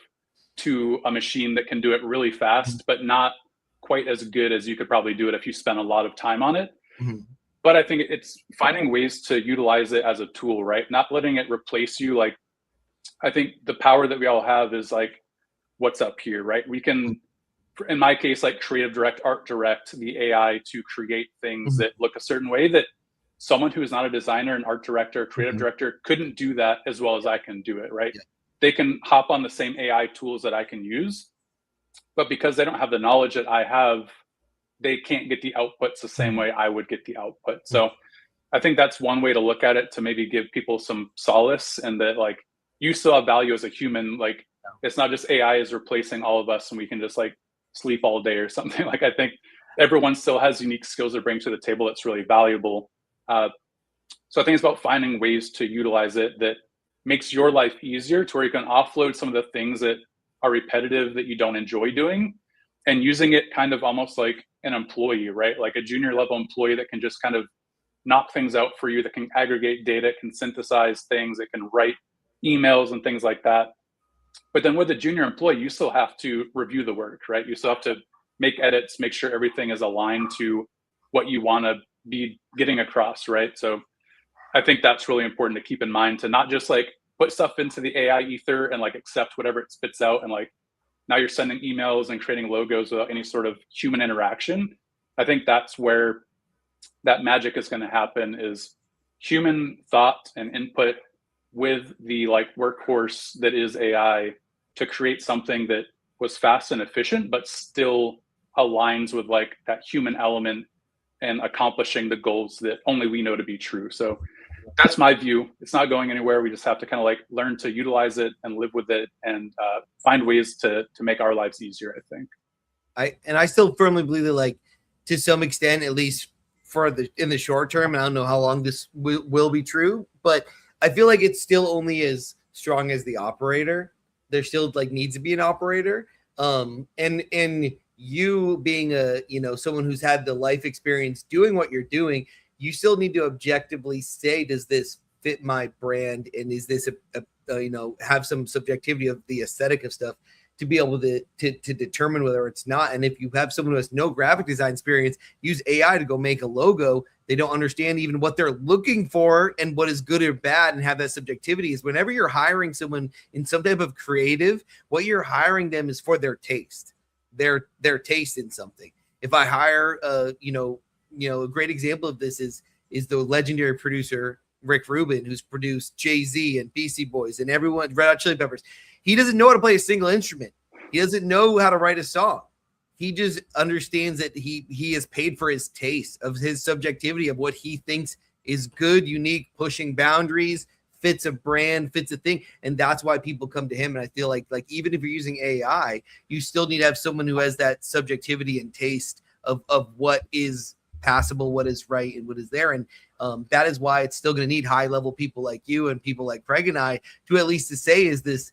to a machine that can do it really fast, but not quite as good as you could probably do it if you spent a lot of time on it. Mm-hmm. But I think it's finding ways to utilize it as a tool, right? Not letting it replace you. Like, I think the power that we all have is like, what's up here, right? We can, in my case, like creative direct, art direct the AI to create things that look a certain way that someone who is not a designer, an art director, creative director couldn't do that as well as I can do it, right? Yeah. They can hop on the same AI tools that I can use, but because they don't have the knowledge that I have, they can't get the outputs the same way I would get the output. So I think that's one way to look at it, to maybe give people some solace, and that like, you still have value as a human. Like, it's not just AI is replacing all of us and we can just like sleep all day or something. Like, I think everyone still has unique skills to bring to the table that's really valuable. So I think it's about finding ways to utilize it that makes your life easier, to where you can offload some of the things that are repetitive that you don't enjoy doing, and using it kind of almost like an employee, right? Like a junior level employee that can just kind of knock things out for you, that can aggregate data, can synthesize things, that can write emails and things like that. But then with a junior employee, you still have to review the work, right? You still have to make edits, make sure everything is aligned to what you want to be getting across, right? So I think that's really important to keep in mind, to not just like put stuff into the AI ether and like accept whatever it spits out, and like now you're sending emails and creating logos without any sort of human interaction. I think that's where that magic is going to happen, is human thought and input with the like workhorse that is AI, to create something that was fast and efficient, but still aligns with like that human element and accomplishing the goals that only we know to be true. So that's my view. It's not going anywhere. We just have to kind of like learn to utilize it and live with it, and find ways to make our lives easier, I think. I still firmly believe that, like, to some extent, at least in the short term, and I don't know how long this will be true, but I feel like it's still only as strong as the operator. There still like needs to be an operator. And you being someone who's had the life experience doing what you're doing, you still need to objectively say, does this fit my brand? And is this have some subjectivity of the aesthetic of stuff to be able to determine whether it's not. And if you have someone who has no graphic design experience, use AI to go make a logo, they don't understand even what they're looking for and what is good or bad, and have that subjectivity. Is whenever you're hiring someone in some type of creative, what you're hiring them is for their taste, their taste in something. If I hire a great example of this is the legendary producer Rick Rubin, who's produced Jay-Z and Beastie Boys and everyone, Red Hot Chili Peppers. He doesn't know how to play a single instrument. He doesn't know how to write a song. He just understands that he is paid for his taste, of his subjectivity, of what he thinks is good, unique, pushing boundaries, fits a brand, fits a thing. And that's why people come to him. And I feel like even if you're using AI, you still need to have someone who has that subjectivity and taste of what is passable, what is right, and what is there. And that is why it's still going to need high level people like you and people like Craig and I to at least to say, is this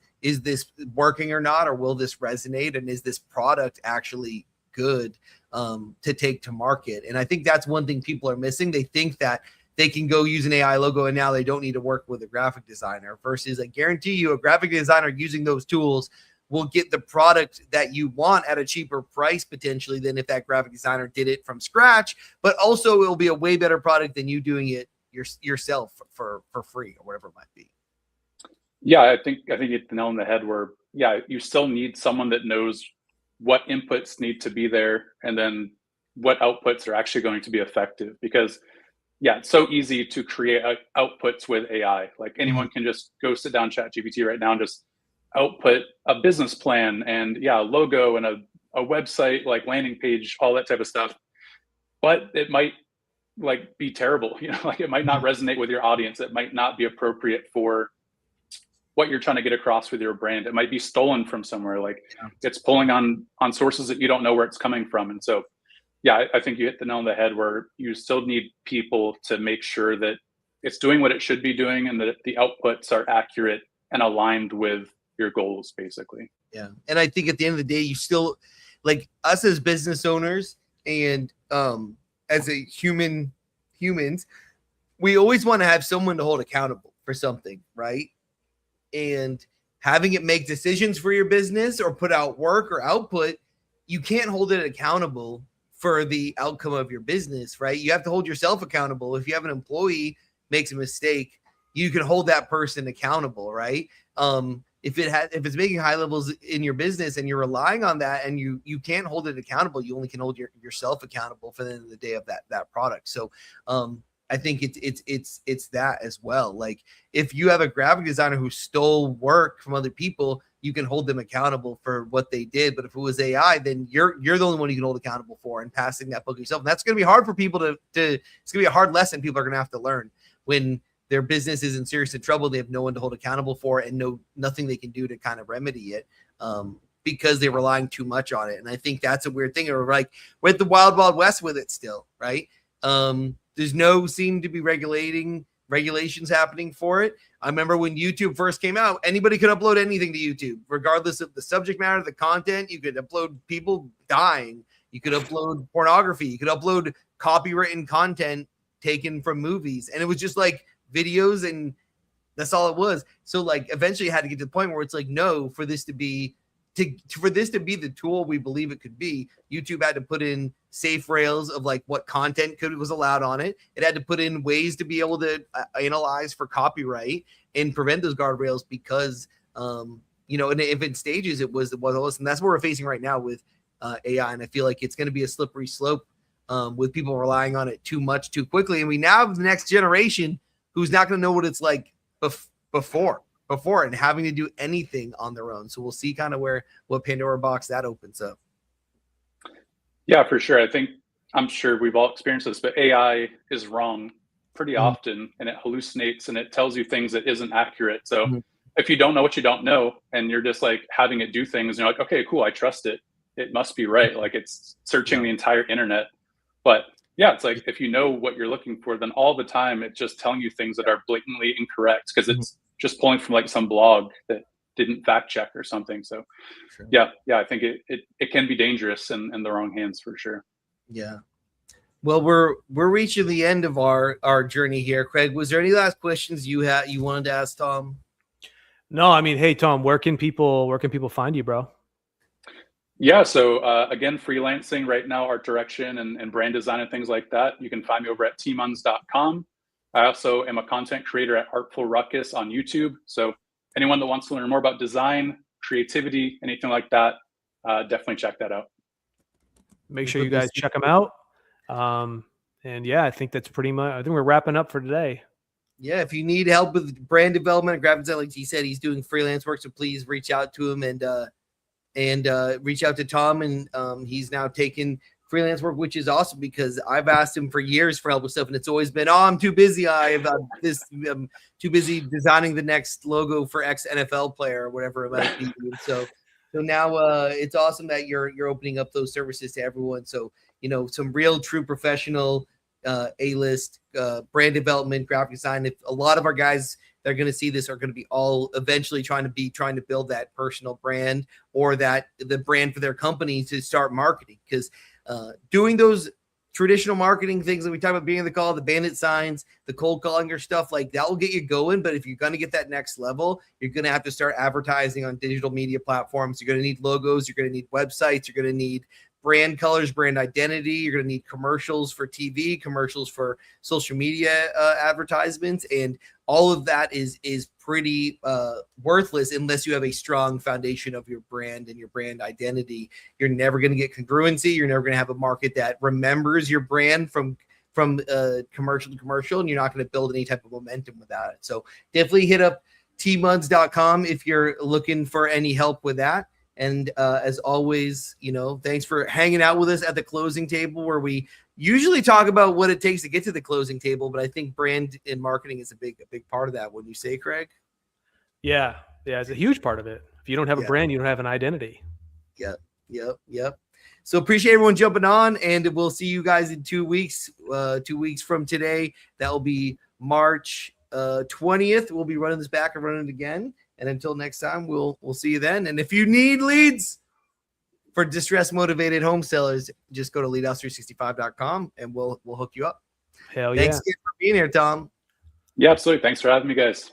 working or not, or will this resonate, and is this product actually good to take to market? And I think that's one thing people are missing. They think that they can go use an AI logo and now they don't need to work with a graphic designer, versus I guarantee you a graphic designer using those tools will get the product that you want at a cheaper price potentially than if that graphic designer did it from scratch, but also it will be a way better product than you doing it yourself for free or whatever it might be. Yeah, I think you hit the nail on the head where, yeah, you still need someone that knows what inputs need to be there and then what outputs are actually going to be effective. Because yeah, it's so easy to create outputs with AI. Like anyone can just go sit down ChatGPT right now and just output a business plan and yeah, a logo and a website, like landing page, all that type of stuff. But it might like be terrible, like it might not resonate with your audience. It might not be appropriate for what you're trying to get across with your brand. It might be stolen from somewhere. Like it's pulling on sources that you don't know where it's coming from. And so, yeah, I think you hit the nail on the head where you still need people to make sure that it's doing what it should be doing and that the outputs are accurate and aligned with your goals, basically. Yeah. And I think at the end of the day, you still, like us as business owners and as a humans, we always want to have someone to hold accountable for something, right? And having it make decisions for your business or put out work or output, you can't hold it accountable for the outcome of your business, right? You have to hold yourself accountable. If you have an employee makes a mistake, you can hold that person accountable, right? If it's making high levels in your business and you're relying on that and you can't hold it accountable, you only can hold yourself accountable for the end of the day of that product. So I think it's that as well. Like if you have a graphic designer who stole work from other people, you can hold them accountable for what they did. But if it was AI, then you're the only one you can hold accountable for and passing that book yourself. And that's going to be hard for people to it's going to be a hard lesson people are going to have to learn when their business is in serious trouble. They have no one to hold accountable for and nothing they can do to kind of remedy it because they're relying too much on it. And I think that's a weird thing. Or like we're at the wild, wild west with it still, right? There's no seem to be regulations happening for it. I remember when YouTube first came out, anybody could upload anything to YouTube, regardless of the subject matter, the content. You could upload people dying. You could upload pornography. You could upload copywritten content taken from movies. And it was just like videos and that's all it was. So like eventually it had to get to the point where it's like, no, for this to be the tool we believe it could be, YouTube had to put in safe rails of like what content was allowed on it. It had to put in ways to be able to analyze for copyright and prevent those guardrails because, and if in stages it was and that's what we're facing right now with AI. And I feel like it's going to be a slippery slope with people relying on it too much, too quickly. And we now have the next generation who's not going to know what it's like before and having to do anything on their own. So we'll see kind of what Pandora box that opens up. Yeah, for sure. I'm sure we've all experienced this, but AI is wrong pretty often and it hallucinates and it tells you things that isn't accurate. So if you don't know what you don't know and you're just like having it do things, and you're like, okay, cool, I trust it. It must be right. Like it's searching the entire internet. But yeah, it's like if you know what you're looking for, then all the time it's just telling you things that are blatantly incorrect because it's just pulling from like some blog that didn't fact check or something. So yeah, I think it can be dangerous in the wrong hands for sure. Yeah. Well, we're reaching the end of our journey here. Craig, was there any last questions you wanted to ask Tom? No, I mean, hey Tom, where can people find you, bro? Yeah, so again, freelancing right now, art direction and brand design and things like that. You can find me over at tmunz.com. I also am a content creator at Artful Ruckus on YouTube. So anyone that wants to learn more about design, creativity, anything like that, definitely check that out. Make sure you guys check them out. And yeah, I think that's pretty much, I think we're wrapping up for today. Yeah, if you need help with brand development and graphic design, like he said, he's doing freelance work. So please reach out to him and reach out to Tom. And he's now taken freelance work, which is awesome because I've asked him for years for help with stuff, and it's always been, I'm too busy. I'm too busy designing the next logo for X NFL player or whatever it might be. So now it's awesome that you're opening up those services to everyone. So some real, true professional A-list brand development, graphic design. If a lot of our guys that are going to see this are going to be all eventually trying to build that personal brand or the brand for their company to start marketing, because doing those traditional marketing things that we talk about, being in the call, the bandit signs, the cold calling or stuff like that will get you going. But if you're going to get that next level, you're going to have to start advertising on digital media platforms. You're going to need logos. You're going to need websites. You're going to need brand colors, brand identity. You're going to need commercials for TV, commercials for social media advertisements, and all of that is pretty worthless unless you have a strong foundation of your brand and your brand identity. You're never going to get congruency. You're never going to have a market that remembers your brand from commercial to commercial, and you're not going to build any type of momentum without it. So definitely hit up tmunz.com if you're looking for any help with that. And as always, thanks for hanging out with us at the closing table, where we usually talk about what it takes to get to the closing table. But I think brand and marketing is a big part of that. Wouldn't you say, Craig? Yeah. It's a huge part of it. If you don't have a brand, you don't have an identity. Yep. So appreciate everyone jumping on, and we'll see you guys in 2 weeks. 2 weeks from today, that will be March 20th. We'll be running this back and running it again. And until next time, we'll see you then. And if you need leads for distress motivated home sellers, just go to leadhouse365.com and we'll hook you up. Hell yeah. Thanks again for being here, Tom. Yeah, absolutely. Thanks for having me, guys.